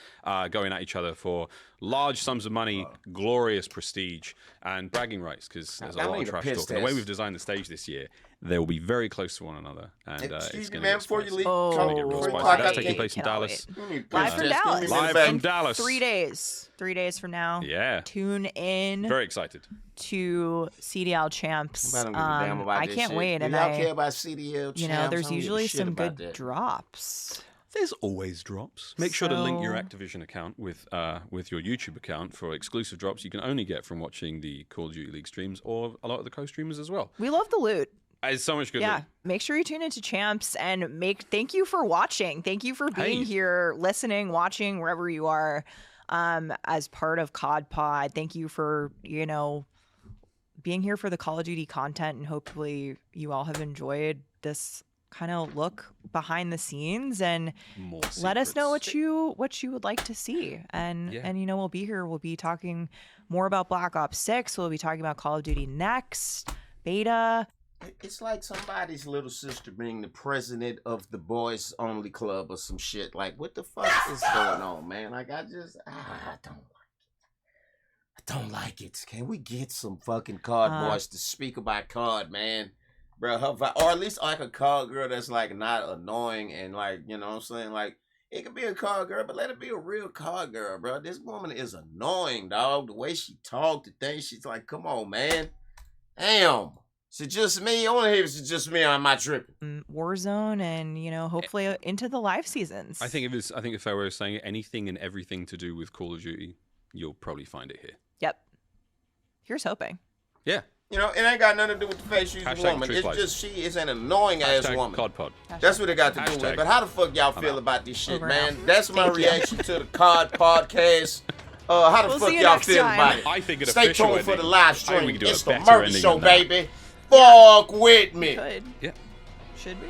[SPEAKER 3] going at each other for large sums of money, glorious prestige, and bragging rights, because there's a lot of trash talk. And the way we've designed the stage this year, they will be very close to one another, and it's going to get spicy. That's taking place in Dallas.
[SPEAKER 4] Live from Dallas.
[SPEAKER 3] Live from Dallas.
[SPEAKER 4] 3 days. 3 days from now.
[SPEAKER 3] Yeah.
[SPEAKER 4] Tune in.
[SPEAKER 3] Very excited.
[SPEAKER 4] To CDL Champs. I can't wait. And
[SPEAKER 2] I care about CDL Champs.
[SPEAKER 4] There's usually some good drops.
[SPEAKER 3] There's always drops. Make sure to link your Activision account with your YouTube account for exclusive drops you can only get from watching the Call of Duty League streams or a lot of the co-streamers as well.
[SPEAKER 4] We love the loot.
[SPEAKER 3] It's so much good loot.
[SPEAKER 4] Make sure you tune into Champs and thank you for watching. Thank you for being here, listening, watching, wherever you are, as part of COD Pod. Thank you for, being here for the Call of Duty content, and hopefully you all have enjoyed this kind of look behind the scenes and
[SPEAKER 3] More
[SPEAKER 4] let us know
[SPEAKER 3] secrets.
[SPEAKER 4] what you would like to see. And you know, we'll be here. We'll be talking more about Black Ops 6. We'll be talking about Call of Duty Next, beta.
[SPEAKER 2] It's like somebody's little sister being the president of the boys only club or some shit. Like, what the fuck is going on, man? Like, I don't like it. Can we get some fucking COD boys to speak about COD, man? Bro, or at least like a COD girl that's like not annoying and like, you know what I'm saying? Like, it could be a COD girl, but let it be a real COD girl, bro. This woman is annoying, dog. The way she talked, the thing, she's like, come on, man. Damn. Is it just me? I want to hear if it's just me or am I tripping?
[SPEAKER 4] Warzone and, you know, hopefully into the live seasons.
[SPEAKER 3] I think if I were saying anything and everything to do with Call of Duty, you'll probably find it here.
[SPEAKER 4] Yep. Here's hoping.
[SPEAKER 3] Yeah.
[SPEAKER 2] You know, it ain't got nothing to do with the face she's a woman. It's just she is an annoying ass woman.
[SPEAKER 3] CODPod.
[SPEAKER 2] That's what it got to do with. But how the fuck y'all feel about this shit, man? That's my reaction to the COD podcast. How the fuck y'all feel about it?
[SPEAKER 3] I think
[SPEAKER 2] Stay tuned for the live stream.
[SPEAKER 3] It's
[SPEAKER 2] the Murphy Show, baby. Fuck with me.
[SPEAKER 4] Could.
[SPEAKER 3] Yeah.
[SPEAKER 4] Should we?